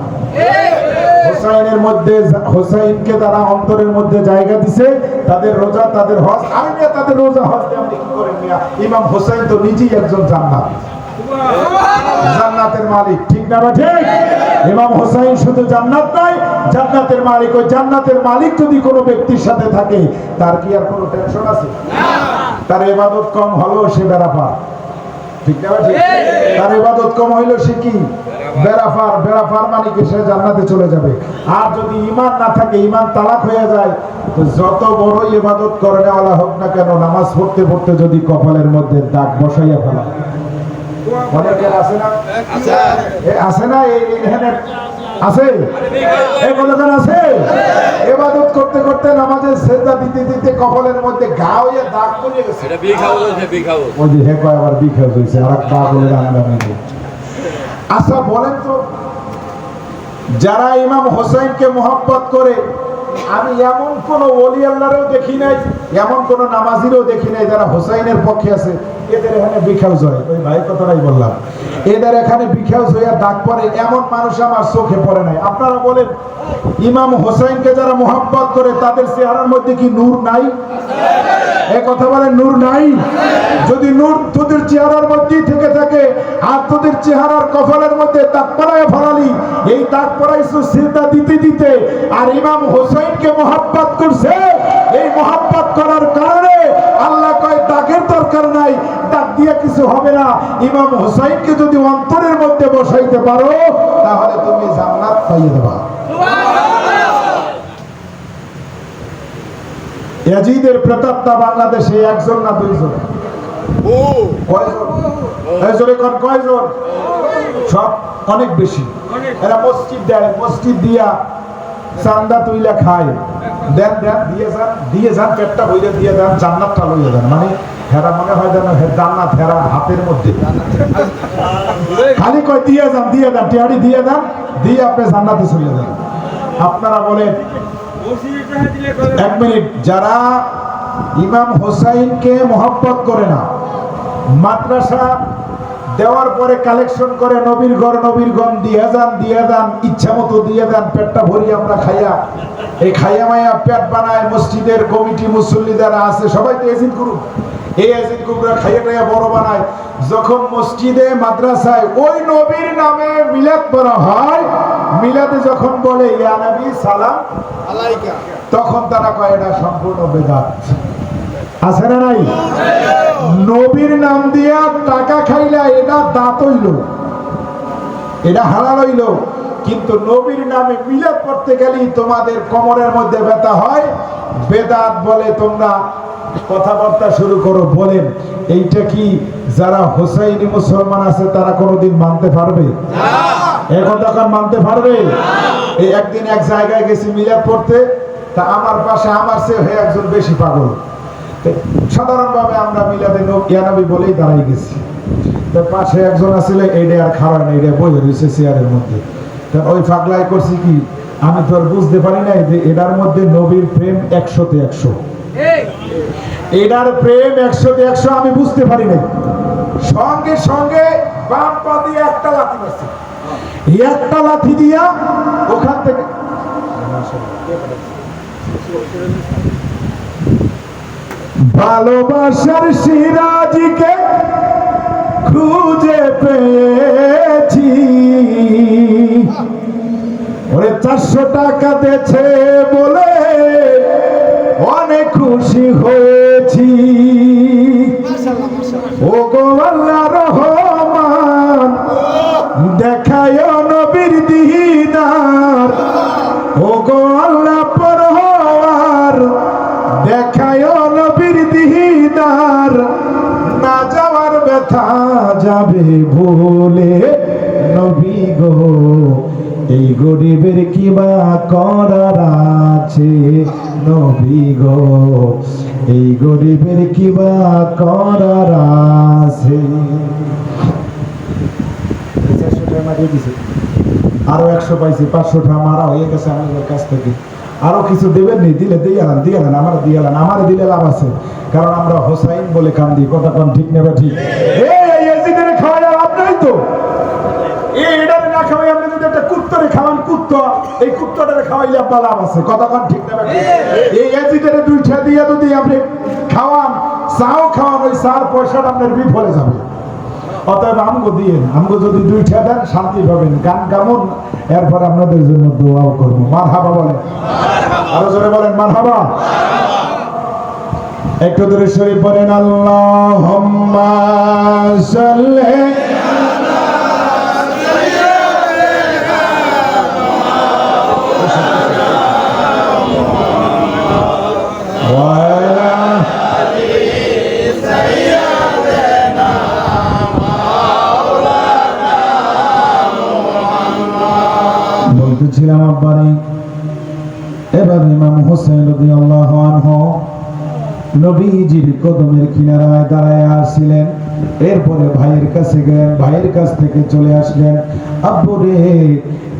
হোসাইনের মধ্যে, হোসাইনকে তারা অন্তরের মধ্যে জায়গা দিছে, তাদের রোজা, তাদের হজ। আর মিয়া তাদের রোজা হজ আপনি কি করেন মিয়া? ইমাম হোসাইন তো নিজেই একজন জান্নাত, জান্নাতের মালিক, ঠিক না? ঠিক। ইমাম হোসাইন শুধু জান্নাত নয়, জান্নাতের মালিক। ওই জান্নাতের মালিক যদি কোনো ব্যক্তির সাথে থাকে তার কি আর কোনো টেনশন আছে? তার ইবাদত কম হলো সে বেড়াপার, ঠিক না? ঠিক। তার ইবাদত কম হইলো সে কি বেড়াপার, মানে কি সে জান্নাতে চলে যাবে। আর যদি ঈমান না থাকে, ঈমান তালাক হয়ে যায়, তো যত বড় ইবাদত করে নেওয়ালা হোক না কেন, নামাজ পড়তে পড়তে যদি কপালের মধ্যে দাগ বসাইয়া ফেলা, অনেকের আছে না? আছে না? এখানে আছে এই কতক্ষণ আছে ইবাদত করতে করতে নামাজের সেজদা দিতে দিতে কপালের মধ্যে ঘা হয়ে দাগ পড়ে গেছে এটা বিখাও হইছে বিখাও ওই যে হে কয় আবার বিখাস হইছে আর পাগলের আমদানি নেই। আচ্ছা বলেন তো যারা ইমাম হোসেনকে মোহাব্বত করে আমি এমন কোন ওলি আল্লাহরও দেখি নাই এমন কোন নামাজিরও দেখি নাই যারা হোসাইনের পক্ষে আছে এদের এখানে বিখাউজ হয় ওই ভাই কথাটাই বললাম এদের এখানে বিখাউজ হইয়া দাগ পড়ে এমন মানুষ আমার চোখে পড়ে নাই। আপনারা বলেন ইমাম হোসেনকে যারা মোহাব্বত করে তাদের চেহারার মধ্যে কি নূর নাই? এই কথা বলেন নূর নাই? যদি নূর তোদের চেহারার মধ্যেই থেকে থাকে আর তোদের চেহারার কপালের মধ্যে দাগ পড়ায় ফলালি এই দাগ পড়াইছো সিজদা দিতে দিতে আর ইমাম হোসেনকে মোহাব্বত করছে এই মোহাব্বত করার কারণে আল্লাহ কয় দাগের দরকার নাই দাগ দিয়ে কিছু হবে না ইমাম হোসেনকে যদি অন্তরের মধ্যে বসাইতে পারো তাহলে তুমি জান্নাত পাইয়ে দেবা। ইয়াজিদের প্রতাপটা বাংলাদেশে একজন না দুইজন কয়জন এই জোরে কোন কয়জন সব অনেক বেশি এরা মসজিদ দেয় মসজিদ দিয়া চান্দা তুইলা খায় দেন দেন দিয়ে যান পেটটা বইলে দিয়ে যান জান্নাতটা লইয়া যান মানে হেরা মনে হয় যেন জান্নাত হেরা হাতের মধ্যে খালি কয় দিয়ে যান টিয়াড়ি দিয়ে যান দিয়ে আপনি জান্নাতে চলে যান। আপনারা বলেন এক মিনিট যারা ইমাম হোসাইনকে মোহাব্বত করে না মাদ্রাসা দেওয়ার পরে কালেকশন করে নবীর গণ দিয়ে যান ইচ্ছা মতো দিয়ে যান পেটটা ভরি আমরা খাইয়া এই খাইয়া মাইয়া পেট বানায় মসজিদের কমিটি মুসল্লি যারা আছে সবাই তো এজিদ গ্রুপ এই এজিদ গ্রুপরা খাইয়া খাইয়া বড় বানায় যখন মসজিদে মাদ্রাসায় ওই নবীর নামে মিলাদ পড়া হয় মিলাদে যখন বলে ইয়া নবী সালাম আলাইকা তখন তারা কয় এটা সম্পূর্ণ বেদাত। আছে না নাই? নবীর নাম দিয়া টাকা খাইলা এটা দাঁত হইল এটা হালাল হইল কিন্তু নবীর নামে মিলাদ পড়তে গেলেই তোমাদের কোমরের মধ্যে ব্যথা হয় বেদাত বলে তোমরা কথাবার্তা শুরু করো। বলেন এইটা কি যারা হোসাইনি মুসলমান আছে তারা কোনোদিন মানতে পারবে? এ কথা মানতে পারবে? এই একদিন এক জায়গায় গেছি মিলাদ পড়তে তা আমার পাশে আমার চেয়ে হয়ে একজন বেশি পাগল সাধারণভাবে আমরা মিলাদে ইয়া নবী বলেই দাঁড়াই গেছি তার পাশে একজন আছিল এইটা আর খাওয়া নেই এটা বই রয়েছে চেয়ারের মধ্যে তা ওই পাগলাই করছি কি আমি তো আর বুঝতে পারি নাই যে এটার মধ্যে নবীর প্রেম 100-তে 100 এটার প্রেম 100-তে 100 আমি বুঝতে পারি নাই সঙ্গে সঙ্গে বাম পা দিয়ে একটা লাথি মারছি একটা লাথি দিয়া ওখান থেকে ভালোবাসার সিরাজকে খুঁজে পেয়েছি ওরে 400 টাকা দিয়েছে বলে অনেক খুশি হয়েছি ও গো আল্লাহ রহমান দেখায় নবীর দিদার ও গো আল্লাহ পরওয়ার দেখায় নবীর দিদার না যাওয়ার ব্যথা যাবে ভুলে নবী গো এই গরিবের কি বা করার আছে নবী গো এই গরিবের কি বা করার আছে। আরো 100 পাইছি 500 টাকা মারা হয়ে গেছে আমাদের কাছ থেকে আরো কিছু দেবেন নি দিলে দিয়ে আলান আমার দিলে লাভ আছে কারণ আমরা হোসাইন বলে কান্দি কথা কোন ঠিক নেবে ঠিক এই ইয়াজিদের খাওয়া লাভ নাই তো এই এটারে না খাওয়াই আপনি যদি একটা কুত্তরে খাওয়ান কুত্তা এই কুত্তাটারে খাওয়াইলে আপনার লাভ আছে কথা কোন ঠিক নেবে ঠিক এই ইয়াজিদের দুইটা দিয়ে যদি আপনি খাওয়ান চাও খাওয়ান ওই চার পয়সাটা আপনার বিফলে যাবে অতএব আমগো দিয়ে আমগো যদি 2টা দেন শান্তি পাবেন গান গামুন এরপর আপনাদের জন্য দোয়াও করবো মারহাবা বলেন আরো জোরে বলেন মারহাবা একটু দূরে শরীফ বলেন আল্লাহুম্মা সাল্লি বলতেছিলাম আব্বারে এবার ইমাম হোসেন রাদিয়াল্লাহু আনহু নবীজির কদমের কিনারায় দাঁড়ায় আসছিলেন। এরপরে ভাইয়ের কাছে গেলেন, ভাইয়ের কাছ থেকে চলে আসলেন। আব্বু রে,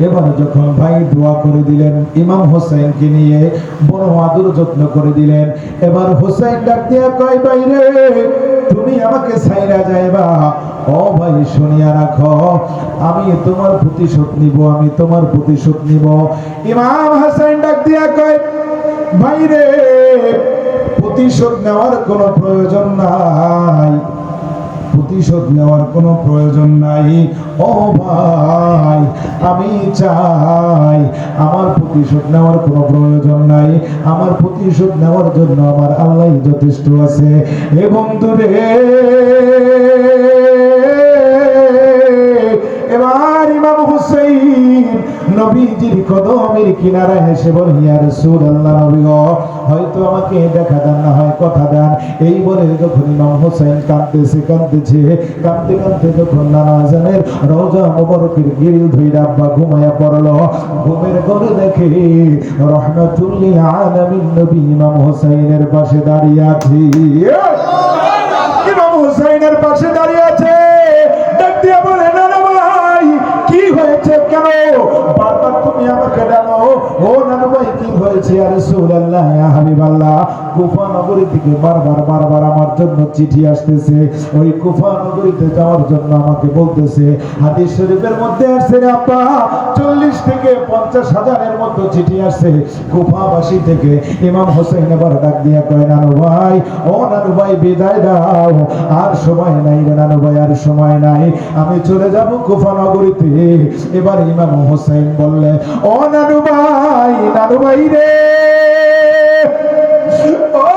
এবার যখন ভাই দোয়া করে দিলেন, ইমাম হোসেনকে নিয়ে বড় আদর যত্ন করে দিলেন। এবার হোসেন ডাক দিয়া কয়, ভাই রে তুমি আমাকে ছাইরা যাইবা? ও ভাই শুনিয়া রাখো, আমি তোমার প্রতিশোধ নিব, আমি তোমার প্রতিশোধ নিব। ইমাম হোসেন ডাক দিয়া কয়, ভাই রে প্রতিশোধ নেওয়ার কোনো প্রয়োজন নাই, প্রতিশোধ নেওয়ার কোনো প্রয়োজন নাই। ও ভাই আমি চাই, আমার প্রতিশোধ নেওয়ার কোনো প্রয়োজন নাই, আমার প্রতিশোধ নেওয়ার জন্য আমার আল্লাহ যথেষ্ট আছে। এ বন্ধু রে, এবার ইমাম হুসাইন নবীজির কদমের কিনারায় এসে বলে, ইয়া রাসূলুল্লাহ, নবী গো হয়তো আমাকে দেখা দেন, না হয় কথা দেন। এই বলে যখন ইমাম হোসেন কাঁদতেছে কাঁদতে কাঁদতে যখন নানাজানের রওজা মুবারকের গ্রিল ধইরা আব্বা ঘুমায়া পড়লো। ঘুমের ঘরে দেখে রাহমাতুল লিল আলামিন নবী ইমাম হোসেনের পাশে দাঁড়িয়ে আছে। ইমাম হোসেনের পাশে দাঁড়িয়ে আছে, ডাক দিয়া বলে, না না ভাই কি হয়েছে, কেন বারবার তুমি আমাকে ডানো? ও নানু ভাই কি হয়েছে? ইয়া রাসূলুল্লাহ, ইয়া হাবিবাল্লাহ, কুফা নগরী থেকে বারবার আমার জন্য চিঠি আসতেছে। ওই কুফা নগরীতে যাওয়ার জন্য আমাকে বলতেছে। হাদিস শরীফের মধ্যে আসছে রে আব্বা 40 থেকে 50 হাজারের মতো চিঠি আসছে কুফাবাসী থেকে। ইমাম হোসেন এবার ডাক দিয়া কয়, নানু ভাই, ও নানু ভাই বিদায় দাও, আর সময় নাই রে নানু ভাই, আর সময় নাই, আমি চলে যাব কুফা নগরীতে। এবার ইমাম হোসেন বললে, ও নানু ভাই রে, ও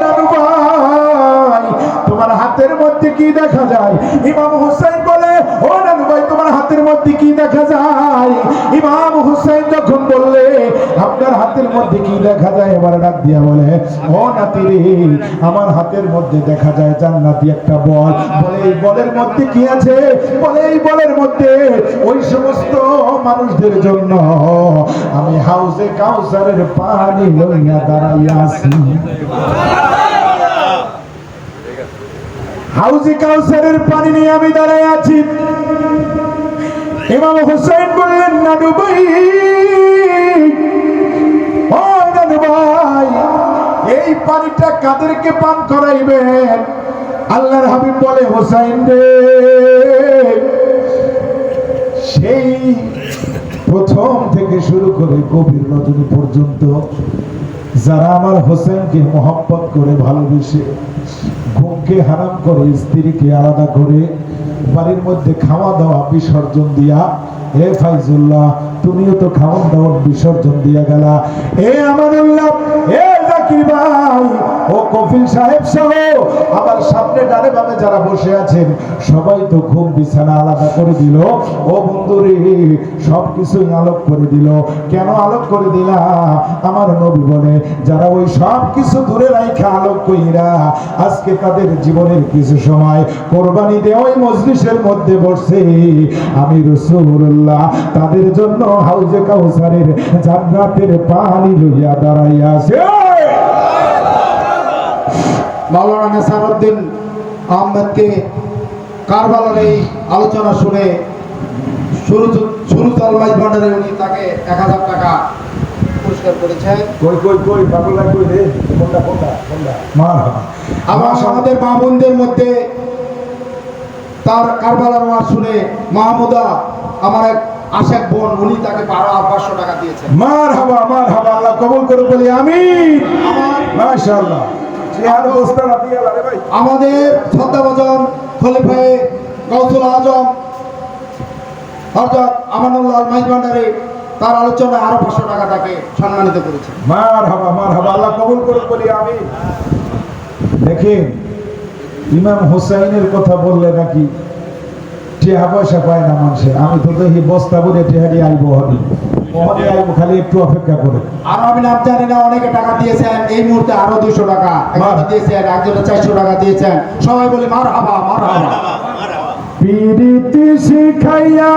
নানু ভাই তোমার হাতের মধ্যে কি দেখা যায়? ইমাম হোসেন বলে, ও নানু ভাই তোমার হাতের মধ্যে কি দেখা যায়? ইমাম হোসেন যখন বললে আপনার হাতের মধ্যে কি দেখা যায়, এবার ডাক দিয়া বলে, ও নাতি রে, আমার হাতের মধ্যে দেখা যায় জান্নাতি একটা বল। বলে এই বলের মধ্যে কি আছে? বলে এই বলের মধ্যে ওই সমস্ত মানুষদের জন্য আমি হাউজে কাউসারের পানি লইয়া দাঁড়াইয়া আছি। হাউজে কাউসারের পানি নিয়ে আমি দাঁড়াই আছি। ইমাম হোসেন বললেন, নানু ভাই, ও নানু ভাই, এই পানিটা কাদেরকে পান করাইবেন? আল্লাহর হাবিব বলে, হোসেন রে, সেই প্রথম থেকে শুরু করে গভীর রজনী পর্যন্ত যারা আমার হোসেনকে মহব্বত করে ভালোবেসে ঘুমকে হারাম করে, স্ত্রীকে আলাদা করে, বাড়ির মধ্যে খাওয়া দাওয়া বিসর্জন দিয়া, হে ফাইজুল্লাহ তুমিও তো খাওয়া দাওয়া বিসর্জন দিয়া গেলা, হে আমানুল্লাহ, হে জাকির ভাই, ও কফিল সাহেব সহ আবার সামনে ডানে বামে যারা বসে আছেন সবাই তো ঘুম বিছানা আলাদা করে দিল। ও বন্ধুরে, সবকিছুই আলোক করে দিল। কেন আলোক করে দিলা? আমার নবী বলে, যারা ওই সব কিছু দূরে রাখা আলোক কইরা আজকে তাদের জীবনের কিছু সময় কোরবানি দিয়ে ওই মজলিসের মধ্যে বসছে, আমি রাসূলুল্লাহ তাদের জন্য হাউজে কাউসারের জান্নাতের পানি লইয়া দাঁড়াইয়া আছে। মাওলানা নেসারউদ্দিন আহমেদকে কারবালার এই আলোচনা শুনে সুরুতাল মাইজ ভান্ডারে উনি তাকে 1000 টাকা পুরস্কার করেছেন। কই পাগলা কই রে, কোনটা মারহাবা। আবার আমাদের মা বোনদের মধ্যে তার কারবালার ওয়াজ শুনে মাহমুদা, আমার এক আশেক বোন, উনি তাকে 500 টাকা দিয়েছেন। মারহাবা, আল্লাহ কবুল করে বলি আমিন। মাশাআল্লাহ। আমাদের শ্রদ্ধাভাজন খলিফায়ে গাউসুল আজম হযরত আমানুল্লাহ মাইজ ভান্ডারী তার আলোচনায় আরো 500 টাকা তাকে সম্মানিত করেছেন। মারহাবা, আল্লাহ কবুল করে বলি আমিন। দেখেন, ইমাম হোসেনের কথা বললে নাকি টিয়া পয়সা পায় না মানুষের। আমি তো দেখি বস্তা ভরে টিহারি আইব হবে, খালি একটু অপেক্ষা করে। আর আমি নাম জানি না, অনেকে টাকা দিয়েছেন। এই মুহূর্তে আরো 200 টাকা একজন দিয়েছেন, একজনে 400 টাকা দিয়েছেন। সবাই বলে মারহাবা। পিরিতি শিখাইয়া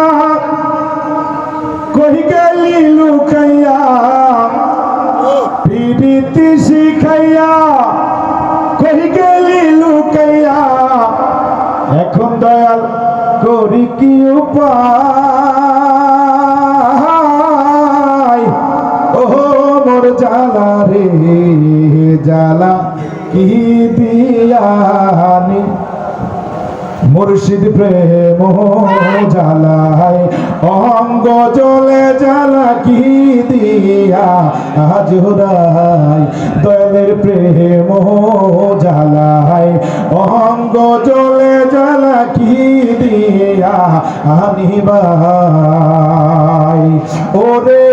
কই গেলি লুকাইয়া পিরিতি শিখাইয়া কই গেলি লুকাইয়া এখন দয়াল করি কি উপায় ও মোর জালা রে জালা কি দিয়ানি মুর্শিদ প্রেম জালায় অঙ্গ জলে জ্বালা কি দিয়া আজরাই দয়ালের প্রেম জালায় অঙ্গ জলে জ্বালা কি দিয়া আনিবাই ওরে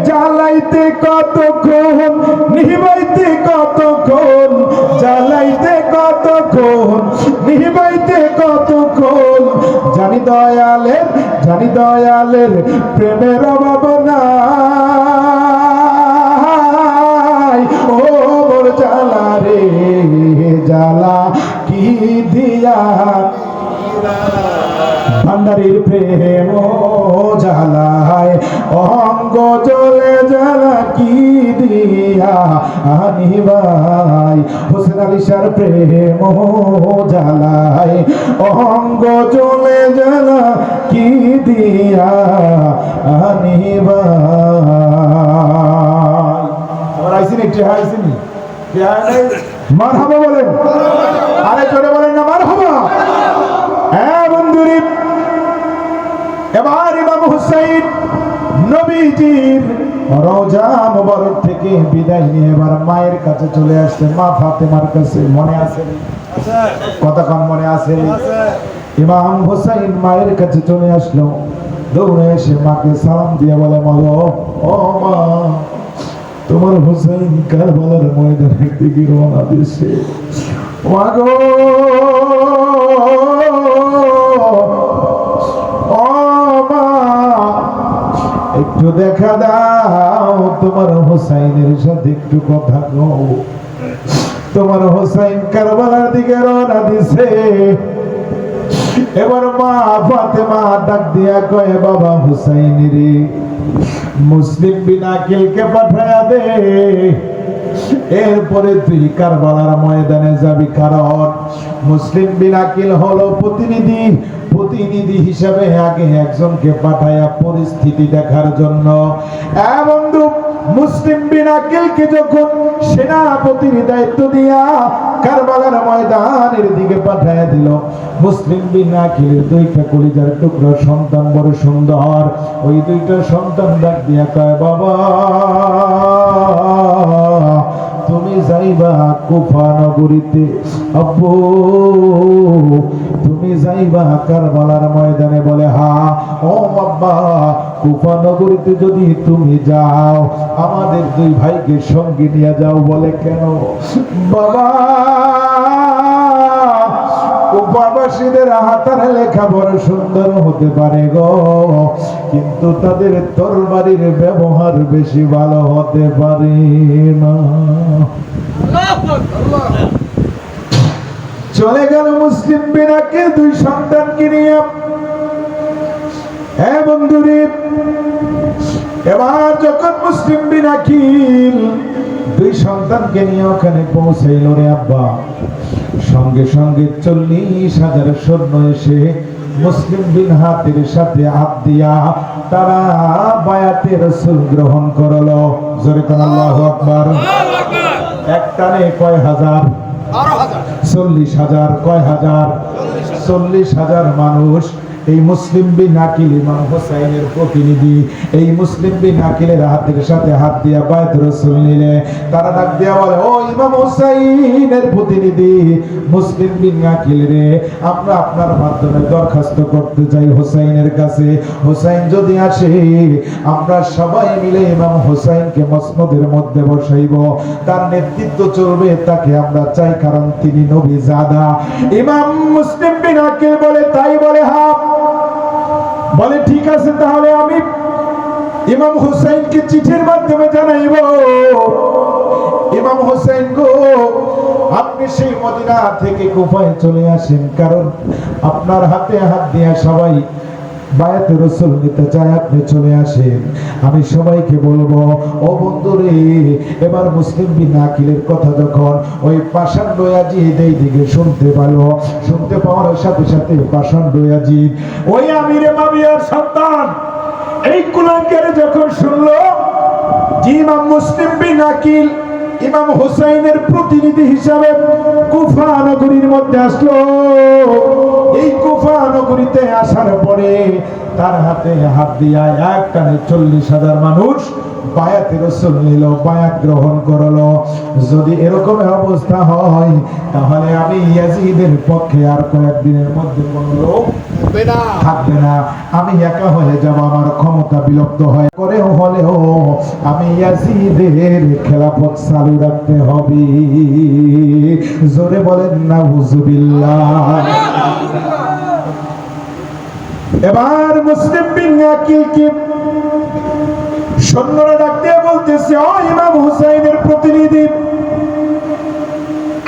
জ্বালাইতে কতক্ষণ নিবাইতে কতক্ষণ জ্বালাইতে কতক্ষণ নিবাইতে কতক্ষণ জানি দয়ালের প্রেমের অভাব নাই ও মোর জ্বালা রে জ্বালা কি দিয়া ভান্ডারির প্রেম জ্বালায় অঙ্গ জলে জ্বালা কি দিয়া আনিবাই হোসেন আলী শাহর প্রেম জ্বালায় অঙ্গ জলে জ্বালা কি দিয়া আনিবাই আবার আইসিনি একটু আইসিনি মারহাবা বলেন আরে জোরে বলেন না মারহাবা হ্যাঁ বন্ধুরি এবার ইমাম হুসাইন নবীজির রওজা মুবারক থেকে বিদায় নিয়ে এবার মায়ের কাছে চলে আসছে মা ফাতেমার কাছে মনে আছে কতক্ষণ মনে আছে ইমাম হুসাইন মায়ের কাছে চলে আসলো দৌড়ে এসে মাকে সালাম দিয়ে বলে মাগো ও মা তোমার হুসাইন কারবালার ময়দানের দিকে রওনা দিয়েছে মাগো একটু দেখা দাও তোমার হোসাইনের সাথে একটু কথা কও তোমার হোসাইন কারবালার দিকে রওনা দিছে এবার মা ফাতেমা ডাক দিয়া কয় বাবা হুসাইন রে মুসলিম বিন আকিলকে পাঠায়া দে এরপরে তুই কারবালার ময়দানে যাবি কারণ মুসলিম বিন আকিল হলো প্রতিনিধি হিসাবে আগে একজনকে পাঠায়া পরিস্থিতি দেখার জন্য বন্ধু মুসলিম বিন আকিলকে যখন সেনাপতির দায়িত্ব দিয়া কারবালার ময়দানের দিকে পাঠায়া দিল মুসলিম বিন আকিলের দুইটা কলিজার টুকরো সন্তান বড় সুন্দর ওই দুইটা সন্তান ডাক দিয়া কয় বাবা তুমি যাইবা কুফা নগরীতে আব্বু তুমি যাইবা কারবালার ময়দানে বলে হা ও বাবা কুফা নগরীতে যদি তুমি যাও আমাদের দুই ভাইকে সঙ্গে নিয়ে যাও বলে কেন বাবা কুফাবাসীদের হাতের লেখা বড় সুন্দর হতে পারে গো কিন্তু তাদের তরবারির ব্যবহার বেশি ভালো হতে পারে না চলে গেল মুসলিম বিন আকিল দুই সন্তানকে নিয়ে হ্যাঁ বন্ধুরে এবার যখন মুসলিম বিন আকিল দুই সন্তানকে নিয়ে ওখানে পৌঁছাইল রে আব্বা সঙ্গে সঙ্গে 40,000 সৈন্য এসে মুসলিম বিন হাতের সাথে হাত দিয়া তারা বায়াতে রাসূল গ্রহণ করলো জোরে কোন আল্লাহু আকবার এক টানে কয় হাজার 40,000 কয় হাজার 40,000 মানুষ এই মুসলিম বিন আকিল ইমাম হুসাইনের প্রতিনিধি এই মুসলিম বিন আকিলের হাতের সাথে হাত দিয়া বায়াত রাসূল নিলে তারা ডাক দিয়া বলে ও ইমাম হুসাইনের প্রতিনিধি মুসলিম বিন আকিল রে আমরা আপনার মাধ্যমে দরখাস্ত করতে চাই হুসাইনের কাছে হুসাইন যদি আসে আমরা সবাই মিলে ইমাম হুসাইনকে মসনদের মধ্যে বসাইব তার নেতৃত্ব চলবে তাকে আমরা চাই কারণ তিনি নবী জাদা ইমাম মুসলিম বিন আকিল বলে তাই বলে হ্যাঁ বলে ঠিক আছে তাহলে আমি ইমাম হুসাইনকে চিঠির মাধ্যমে জানাইব ইমাম হুসাইন গো আপনি সেই মদিনা থেকে কুফায় চলে আসেন কারণ আপনার হাতে হাত দিয়ে সবাই বায়াতে রাসূল নিতে চায় আপনি চলে আসেন। আমি সবাইকে বলবো, ও বন্ধুরে, এবার মুসলিম বিন আকিলের কথা যখন ওই পাষাণ্ড ইয়াজিদ এই দিকে শুনতে পেলো, শুনতে পাওয়ার সাথে সাথে পাষাণ্ড ইয়াজিদ ওই আমিরে মাবিয়ার সন্তান এই কুলাঙ্কের যখন শুনলো যে ইমাম মুসলিম বিন আকিল ইমাম হুসাইনের প্রতিনিধি হিসাবে কুফা নগরীর মধ্যে আসলো, এই কুফা নগরীতে আসার পরে তার হাতে হাত দিয়া এক টানে 40,000 মানুষ বায়াতে রাসূল নিল, বায়াত গ্রহণ করলো। যদি এরকম অবস্থা হয় তাহলে আমি ইয়াজিদের পক্ষে আর কয়েকদিনের মধ্যে কোনো থাকবে না, আমি একা হয়ে যাব, আমার ক্ষমতা বিলুপ্ত হয়ে করেও হলেও আমি ইয়াজিদের খেলাফত চালু রাখতে হবে। জোরে বলেন নাউজুবিল্লাহ। এবার মুসলিম বিন আকিলকে সৈন্যরা ডাক দিয়ে বলতেছে, ও ইমাম হুসাইনের প্রতিনিধি,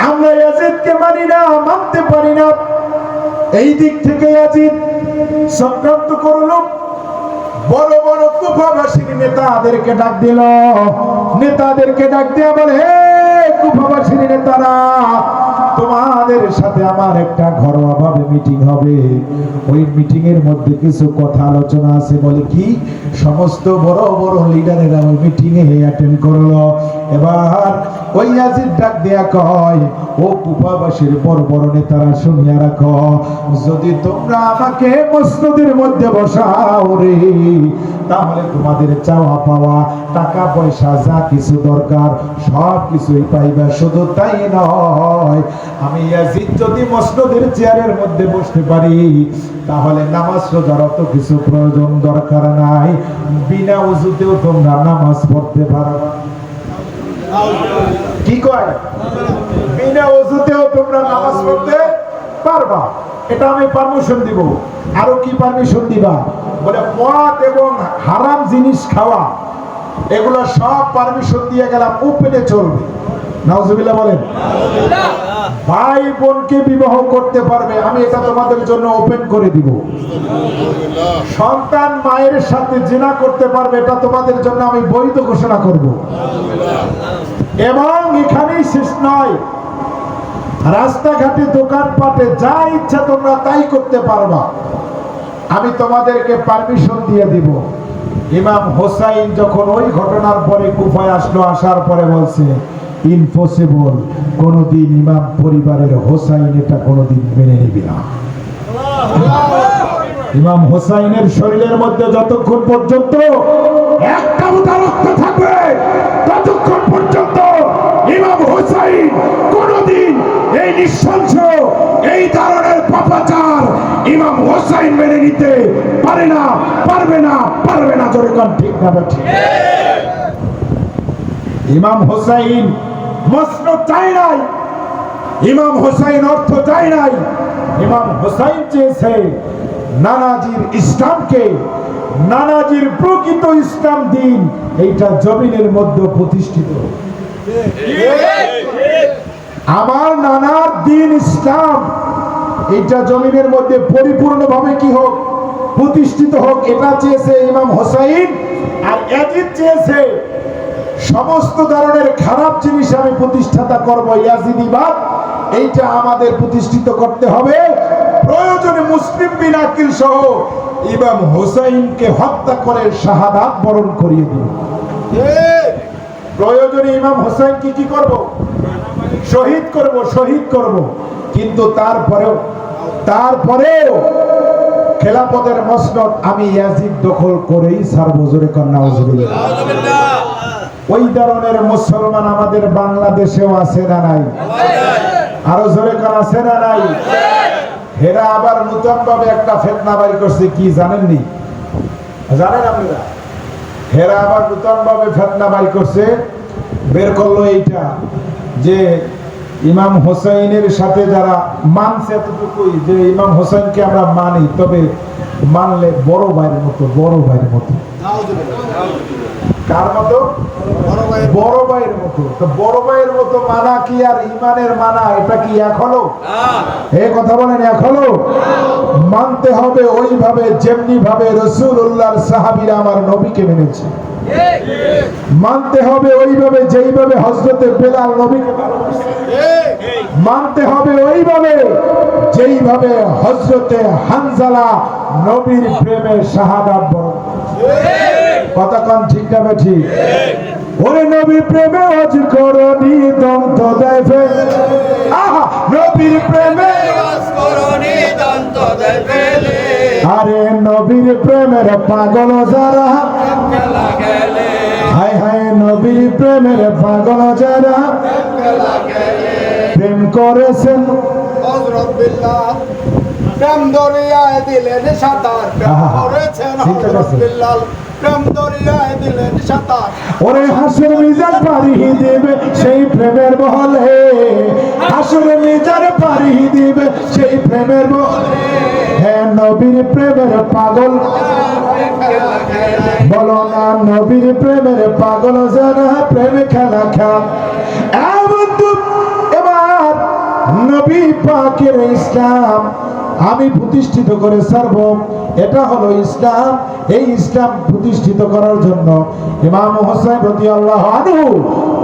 আমরা ইয়াজিদকে মানি না, মানতে পারি না। এই দিক থেকে ইয়াজিদ সংক্রান্ত করলো, বড় বড় কুফাবাসীর নেতাদেরকে ডাক দিল, নেতাদেরকে ডাক দিয়ে বলে, হে কুফাবাসীর নেতারা, তোমাদের সাথে আমার একটা ঘরোয়া ভাবে মিটিং হবে, ওই মিটিং এর মধ্যে কিছু কথা আলোচনা আছে। বলে কি? সমস্ত বড় বড় লিডারেরা ওই মিটিং এ অ্যাটেন্ড করলো। এবার ওই ইয়াজিদ ডাক দিয়া কয়, ও কুফাবাসীর বড় বড় নেতারা, শুনিয়া রাখো, যদি তোমরা আমাকে মসনদের মধ্যে বসাও রে, তাহলে তোমাদের চাওয়া পাওয়া, টাকা পয়সা যা কিছু দরকার সব কিছুই পাইবা। শুধু তাই নয়, আমি ইয়াজিদ যদি মসনদের চেয়ারের মধ্যে বসতে পারি তাহলে নামাজ রোজার অত কিছু প্রয়োজন দরকার নাই, বিনা ওযুতেও তোমরা নামাজ পড়তে পারবা। কি কয়? বিনা ওযুতেও তোমরা নামাজ পড়তে পারবা, এটা আমি পারমিশন দিব। আরো কি পারমিশন দিবা? বলে মদ এবং হারাম জিনিস খাওয়া, এগুলো সব পারমিশন দিয়ে গেলাম, ওপেনে চলবে। নাউজুবিল্লাহ বলেন। ভাই বোনকে বিবাহ করতে পারবে, আমি এটা তোমাদের জন্য ওপেন করে দিব। সন্তান মায়ের সাথে জিনা করতে পারবে, এটা তোমাদের জন্য আমি বৈধ ঘোষণা করব। এবং এখানেই শেষ নয়, রাস্তাঘাটে দোকানপাটে যা ইচ্ছা তোমরা তাই করতে পারবা, আমি তোমাদেরকে পারমিশন দিয়ে দিব। ইমাম হোসাইন যখন ওই ঘটনার পরে কুফায় আসলো, আসার পরে বলছে, ইম্পসিবল, কোনদিন ইমাম পরিবারের হোসাইন এটা কোনদিন মেনে নিবি না। ইমাম হোসাইনের শরীরের মধ্যে যতক্ষণ পর্যন্ত একটা ফোঁটা রক্ত থাকবে ততক্ষণ পর্যন্ত ইমাম হোসাইন কোনদিন এই নিঃশংস, এই ধরনের পাপাচার ইমাম হোসাইন মেনে নিতে পারে না, পারবে না, পারবে না। জোরে কোন ঠিক না ঠিক? ইমাম হোসাইন মসনদ চাই নাই, ইমাম হোসাইন অর্থ চাই নাই, ইমাম হোসাইন চেয়েছে নানাজির ইসলামকে, নানাজির প্রকৃত ইসলাম দিন এইটা জমিনের মধ্যে প্রতিষ্ঠিত। আমার নানার দিন ইসলাম এইটা জমিনের মধ্যে পরিপূর্ণভাবে কি হোক, প্রতিষ্ঠিত হোক, এটা চেয়েছে ইমাম হোসাইন। আর ইয়াজিদ চেয়েছে সমস্ত ধরনের খারাপ জিনিস আমি প্রতিষ্ঠাতা করব, ইয়াজিদিবাদ এইটা আমাদের প্রতিষ্ঠিত করতে হবে। প্রয়োজনে মুসলিম বিন আকিল সহ ইমাম হোসাইনকে হত্যা করে শাহাদাত বরণ করিয়ে দিব। প্রয়োজনে ইমাম হোসাইনকে কি করব? শহীদ করব, শহীদ করব। কিন্তু তারপরেও খেলাফতের মসনদ আমি ইয়াজিদ দখল করেই ছাড়ব। জোরে কর নাউজুবিল্লাহ। ওই ধরনের মুসলমান আমাদের বাংলাদেশেও আছে না নাই? আরো জোরে কর আছে না নাই? হেরা আবার নতুন ভাবে একটা ফিতনা বাইর করছে, কি জানেননি? জানেন আপনারা? হেরা আবার নতুন ভাবে ফিতনা বাইর করছে, বের করলো এইটা যে ইমাম হোসাইনের সাথে যারা মানছে এতটুকুই যে ইমাম হোসাইনকে আমরা মানি, তবে মানলে বড় ভাইয়ের মতো, বড় ভাইয়ের মতো। কার মতো? বড় ভাইয়ের মতো। তো বড় ভাইয়ের মতো মানা কি আর ইমানের মানা এটা কি এক হলো? এই কথা বলেন এক হলো? মানতে হবে ওইভাবে যেমনি ভাবে রাসূলুল্লাহর সাহাবীরা আমার নবীকে মেনেছে। মানতে হবে ওইভাবে যেইভাবে হযরতে বেলাল নবীকে ভালোবাসে। মানতে হবে ওইভাবে যেইভাবে হযরতে হানজালা নবীর প্রেমে শাহাদাত বরণ করেছে। কথা কোন ঠিক না ঠিক? ওরে নবীর প্রেমে হজ করনি দন্ত দেয় ফেল। আহা নবীর প্রেমে হজ করনি দন্ত দেয় ফেল। আরে নবীর প্রেমের পাগল যারা খেলা খেলে। হায় হায় নবীর প্রেমের পাগল যারা খেলা খেলে। প্রেম করেছেন হযরত বিল্লাহ প্রেম দরিয়ায় দিলেন সাঁতার। প্রেম করেছেন হযরত বিল্লাহ প্রেম দরিয়ায় দিলেন সাঁতার। ওরে হাসুর মিজান পারি দিবে সেই প্রেমের বহলে। হাসুর মিজান পারি দিবে সেই প্রেমের বহলে। হ্যাঁ নবীর প্রেমের পাগল বলো না নবীর প্রেমের পাগল যারা প্রেমে খেলা খেল। এবার নবী পাকের ইসলাম আমি প্রতিষ্ঠিত করে ছাড়ব। এটা হলো ইসলাম। এই ইসলাম প্রতিষ্ঠিত করার জন্য ইমাম হোসেন রাদিয়াল্লাহু আনহু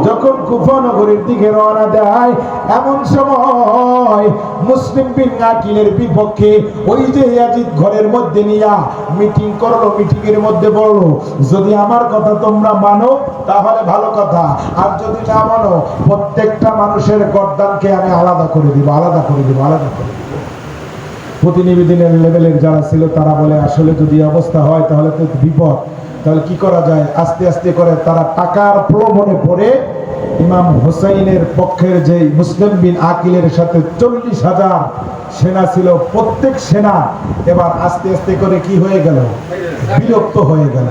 যখন কুফা নগরীর দিকে রওনা দেয়, এমন সময় মুসলিম বিন আকিলের বিপক্ষে ওই যে ইয়াজিদ ঘরের মধ্যে নিয়া মিটিং করলো। মিটিং এর মধ্যে বললো, যদি আমার কথা তোমরা মানো তাহলে ভালো কথা, আর যদি না মানো প্রত্যেকটা মানুষের গর্দানকে আমি আলাদা করে দিব, আলাদা করে দিব, আলাদা করে দিব। প্রতিনিধিদের লেভেলের যারা ছিল তারা বলে, আসলে যদি অবস্থা হয় তাহলে তো বিপদ, তাহলে কি করা যায়? আস্তে আস্তে করে তারা টাকার প্রলোভনে পড়ে ইমাম হোসাইনের পক্ষের যে মুসলিম বিন আকিলের সাথে 40,000 সেনা ছিল, প্রত্যেক সেনা এবার আস্তে আস্তে করে কি হয়ে গেল? বিরক্ত হয়ে গেল।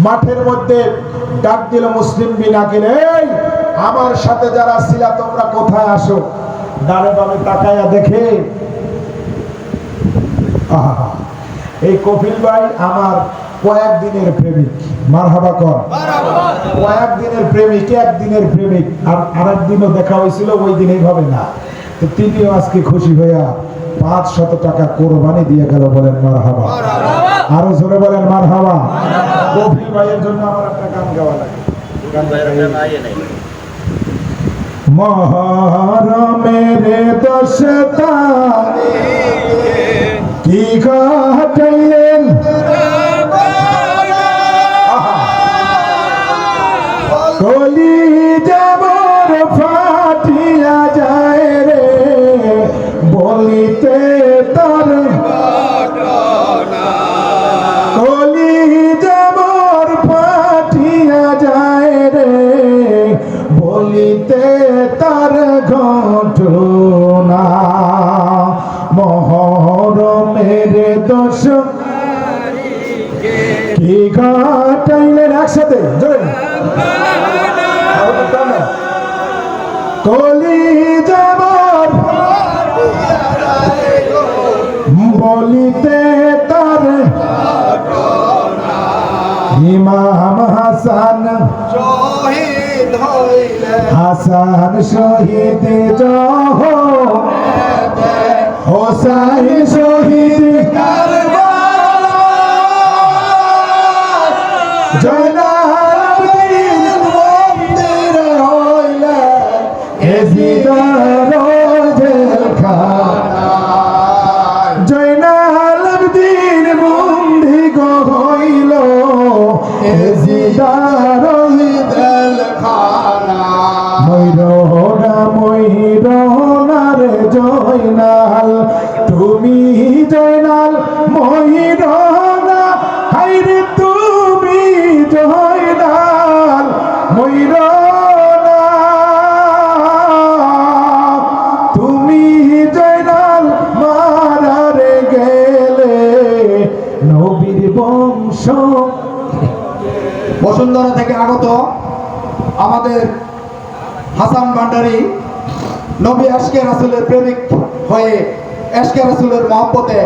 মাঠের মধ্যে ডাক দিল মুসলিম বিন আকিল, এই আমার সাথে যারা ছিল তোমরা কোথায় আসো? ডানে বামে তাকায়া দেখে এই কপিল ভাই আমার কয়েকদিনের প্রেমিক। মারহাবা কর। কয়েকদিনের প্রেমিক, একদিনের প্রেমিক, আর আরেকদিনও দেখা হয়েছিল, ওই দিন এইভাবে না। তো তিনিও আজকে খুশি হইয়া 500 টাকা কোরবানি দিয়ে গেল। বলেন মারহাবা। আরো জোরে বলেন মারহাবা। কপিল ভাইয়ের জন্য আমার একটা গান গাওয়া লাগে। মহরমের 10 তারিখে কি ঘটাইলেন কলি যাবর ফাটিয়া যায় রে বলিতে তার কলি যাবর ফাটিয়া যায় রে বলিতে তার ঘটনা। মহরমের 10 কি ঘটাইলেন একসাথে জোরে কলি যাবর বলিতে তার ইমাম হাসান শহীদ হইলেন। হাসান শহীদ জহ হোসাইন শহীদ কারবালায় জয়নালদিন মন্দির হইলেন এজিদার জেলখানায়। জয়নালদিন বন্দি হইল এজিদার জেলখানায়। ময়ূরনা ময়ূরনা রে জয়নাল, তুমি জয়নাল ময়ূরনা, হাইরে তুমি জয়নাল ময়ূরনা, তুমি জয়নাল মারারে গেলে নবীর বংশ। বসুন্ধরা থেকে আগত আমাদের হাসান ভান্ডারী নবী আশকে রাসূলের প্রেমিক হয়ে আশকে রাসূলের মহব্বতে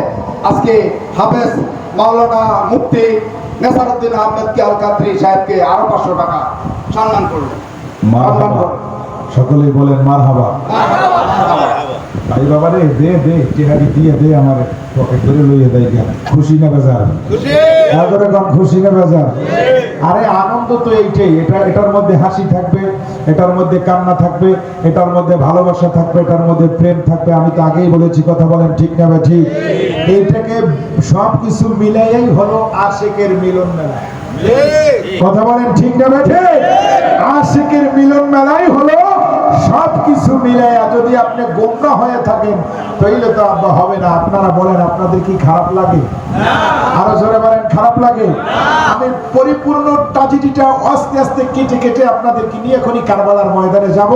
আজকে হাফেজ মাওলানা মুফতি নেসারউদ্দিন আহমেদ কিয়াল কাদরি সাহেবকে আরো 500 টাকা সম্মান করলেন। মারহাবা। সকলেই বলেন মারহাবা। ভাই বাবা রে, দে দে টিহারি দিয়ে দে, আমার পকেট ধরে লইয়ে দেয় গা। খুশি না বেজার? এবারে কম খুশি না বেজার? আরে আনন্দ তো এইটাই, এটার মধ্যে হাসি থাকবে, এটার মধ্যে কান্না থাকবে, এটার মধ্যে ভালোবাসা থাকবে, এটার মধ্যে প্রেম থাকবে। আমি তো আগেই বলেছি, কথা বলেন ঠিক না ভাই? ঠিক। এইটাকে সবকিছু মিলাইয়াই হলো আশিকের মিলন মেলা। কথা বলেন ঠিক না ভাই? ঠিক। আশিকের মিলন মেলাই হলো সবকিছু মিলাইয়া। যদি আপনি গোমরা হয়ে থাকেন তাইলে তো আব্বা হবে না। আপনারা বলেন, আপনাদের কি খারাপ লাগে? আরো জোরে বলেন, খারাপ লাগে? আমি পরিপূর্ণ ট্র্যাজেডিটা আস্তে আস্তে কেটে কেটে আপনাদেরকে নিয়ে এখনই কারবালার ময়দানে যাব।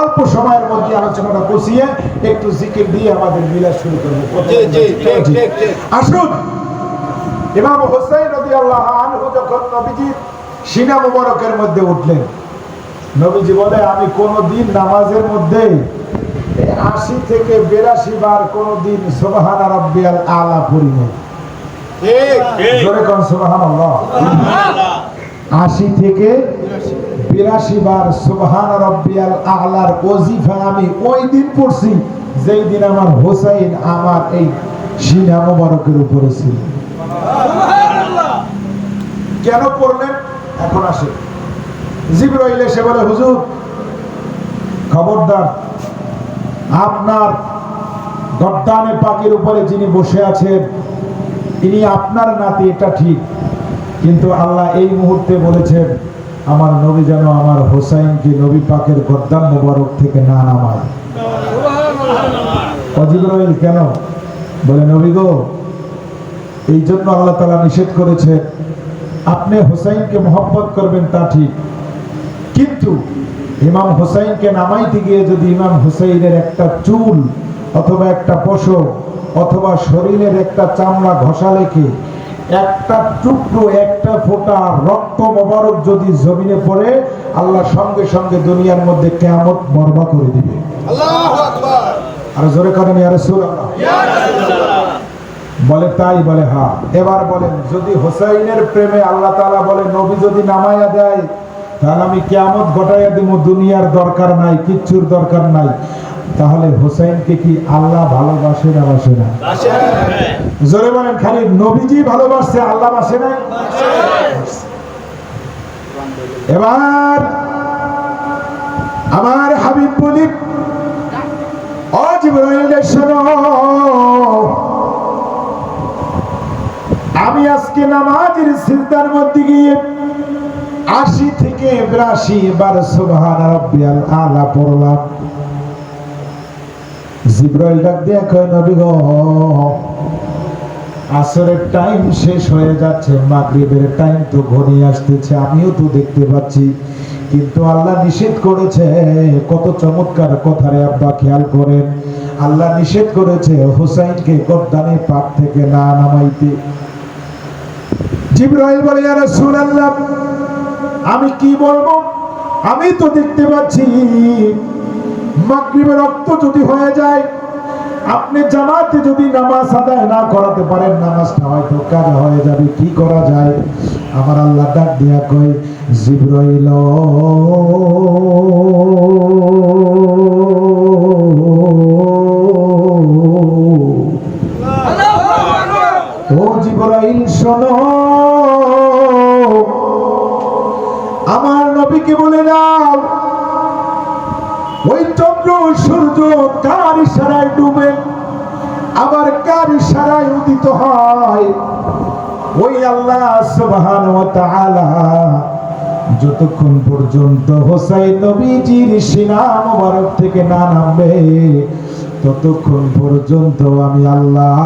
অল্প সময়ের মধ্যে আলোচনাটা গুছিয়ে একটু জিকির দিয়ে আমাদের মিলাদ শুরু করবো। আসুন, ইমাম হোসেন রাদিয়াল্লাহু আনহু যখন নবীজির সিনা মুবারকের মধ্যে উঠলেন, নবীজি বলে, আমি কোনদিন নামাজের মধ্যে 80 থেকে 82 বার কোনদিন সুবহান রাব্বিয়াল আলা পড়ি নাই। জোরে কোন সুবহানাল্লাহ। 80 থেকে 82 বার সুবহান রাব্বিয়াল আলার ওজিফা আমি ওই দিন পড়ছি যেই দিন আমার হোসেন আমার এই সিনা মুবারকের উপরে ছিল। কেন পড়লেন? এখন আসে। জিবরাইল এসে বলে, হুজুর খবরদার, আপনার গদ্দানে পাকের উপরে যিনি বসে আছেন ইনি আপনার নাতি, এটা ঠিক, কিন্তু আল্লাহ এই মুহূর্তে বলেছেন আমার নবী যেন আমার হোসাইনকে নবী পাকের গদ্দান মোবারক থেকে না নামায়। জিবরাইল কেন? বলে, নবী গো, এই জন্য আল্লাহ তাআলা নিষেধ করেছে। আপনি হোসাইনকে মহব্বত করবেন তা ঠিক, কিন্তু ইমাম হোসাইনকে নামাইতে গিয়ে যদি ইমাম হোসাইনের একটা চুল অথবা একটা পশম অথবা শরীরের একটা চামড়া ঘষা লেখে একটা টুকরো একটা ফোঁটা রক্ত মোবারক যদি জমিনে পড়ে, আল্লাহ সঙ্গে সঙ্গে দুনিয়ার মধ্যে কিয়ামত বরবা করে দিবে। আল্লাহু আকবার। আর জোরে করেন ইয়া রাসূলুল্লাহ। বলে তাই? বলে হ্যাঁ। এবার বলেন, যদি হোসাইনের প্রেমে আল্লাহ তাআলা বলে নবী যদি নামাইয়া দেয় তাহলে আমি কিয়ামত ঘটাইয়া দিব, দুনিয়ার দরকার নাই, কিচ্ছুর দরকার নাই, তাহলে হোসেনকে কি আল্লাহ ভালোবাসে না বাসে না? জোরে বলেন, খালি নবীজি ভালোবাসছে, আল্লাহ বাসে না? এবার আমার হাবিব বলি, ও জিবরাইল শোনো, আমি আজকে নামাজের সিজদার মধ্যে গিয়ে 80 থেকে 82 বার সুবহান রাব্বিয়াল আলা পড়লাম। জিবরাইল ডাক দিয়ে কয়, নবী গো, আসরের টাইম শেষ হয়ে যাচ্ছে, মাগরিবের টাইম তো ঘনিয়ে আসতেছে, আমিও তো দেখতে পাচ্ছি, কিন্তু আল্লাহ নিষেধ করেছে। কত চমৎকার কথা রে আব্বা, খেয়াল করেন। আল্লাহ নিষেধ করেছে হোসাইনকে গদ্দানে পাক থেকে না নামাইতে। জিবরাইল বলে, ইয়া রাসূলুল্লাহ, আমি কি বলবো? আমি তো দেখতে পাচ্ছি মাগরিবের রক্ত যদি হয়ে যায়, আপনি জামাতে যদি নামাজ আদায় না করাতে পারেন, নামাজটা হয়তো কাজা হয়ে যাবে, কি করা যায়? আমার আল্লাহ ডাক দিয়া কয়, জিবরাইল, ও জিবরাইল শোনো, আমার নবীকে বলে দাও, ওই চন্দ্র সূর্য কার ইশারায় ডুবে আবার কার ইশারায় উদিত হয়, ওই আল্লাহ সুবহানাহু ওয়া তাআলা যতক্ষণ পর্যন্ত হোসাইন নবীজির সিনা মোবারক থেকে না নামবে, ততক্ষণ পর্যন্ত আমি আল্লাহ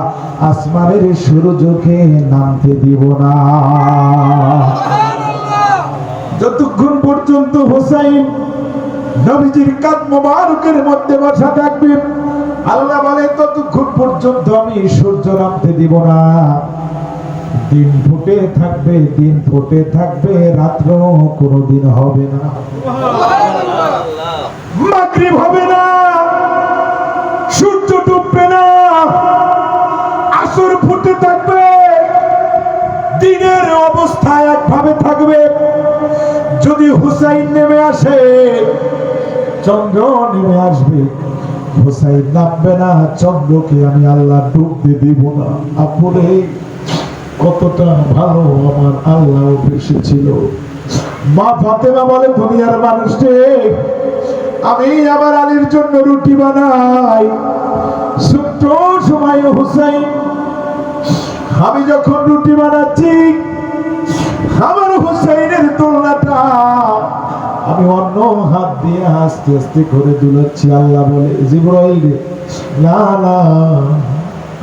আসমানের সূর্যকে নামতে দিব না। যতক্ষণ পর্যন্ত হোসাইন নবীজির কাঁধ মোবারকের মধ্যে বসা থাকবে, আল্লাহ বলে ততক্ষণ পর্যন্ত আমি সূর্য নামতে দিব না। দিন ফুটে থাকবে, দিন ফুটে থাকবে, রাত্র কোনোদিন হবে না, মাগরিব হবে না, সূর্য ডুববে না, আসর ফুটে থাকবে, দিনের অবস্থা একভাবে থাকবে, যদি হুসাইন নেমে আসে চন্দ্র নেমে আসবে, হুসাইন নামবে না, চন্দ্রকে আমি আল্লাহ ডুবতে দিব না। আপনি কতটা ভালো আমার আল্লাহ বেসেছিল। মা ফাতেমা বলে, দুনিয়ার মানুষকে আমি আমার আলীর জন্য রুটি বানাই, ছোট্ট সময় হুসাইন আমি যখন রুটি বানাচ্ছি আমার হুসাইনের তুলনাটা আমি অন্য হাত দিয়ে আস্তে আস্তে করে দুলাচ্ছি। আল্লাহ বলে, জিবরাইল না না,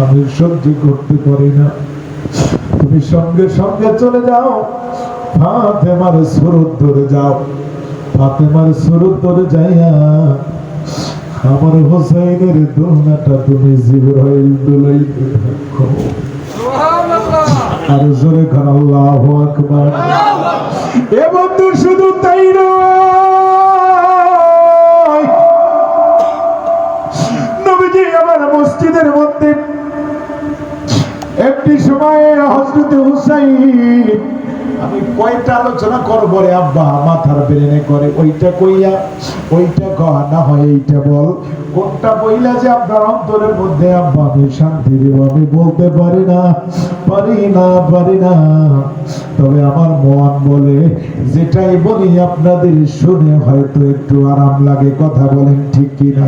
আমি সহ্য করতে পারি না, তুমি সঙ্গে সঙ্গে চলে যাও, ফাতেমার সুরত ধরে যাও, ফাতেমার সুরত ধরে যাইয়া আমার হুসাইনের দোলনাটা তুমি জিবরাইল দুলাইতে থাকো। আর জোরে খান আল্লাহু আকবার। এ বন্ধু শুধু তাই নয়, নবীজি আমার মসজিদের মধ্যে একটি সময়ে হযরত হুসাইন, আমি কয়টা আলোচনা করবো রে আব্বা, মাথার ব্রেনে করে ওইটা কইয়া ওইটা কয়া, না হয় এইটা বল, কোনটা বইলা যে আপনার অন্তরের মধ্যে আব্বা আমি শান্তি দেব, আমি বলতে পারি না পারি না পারি না। তবে আমার মন বলে যেটাই বলি আপনাদের শুনে হয়তো একটু আরাম লাগে। কথা বলেন ঠিক কিনা?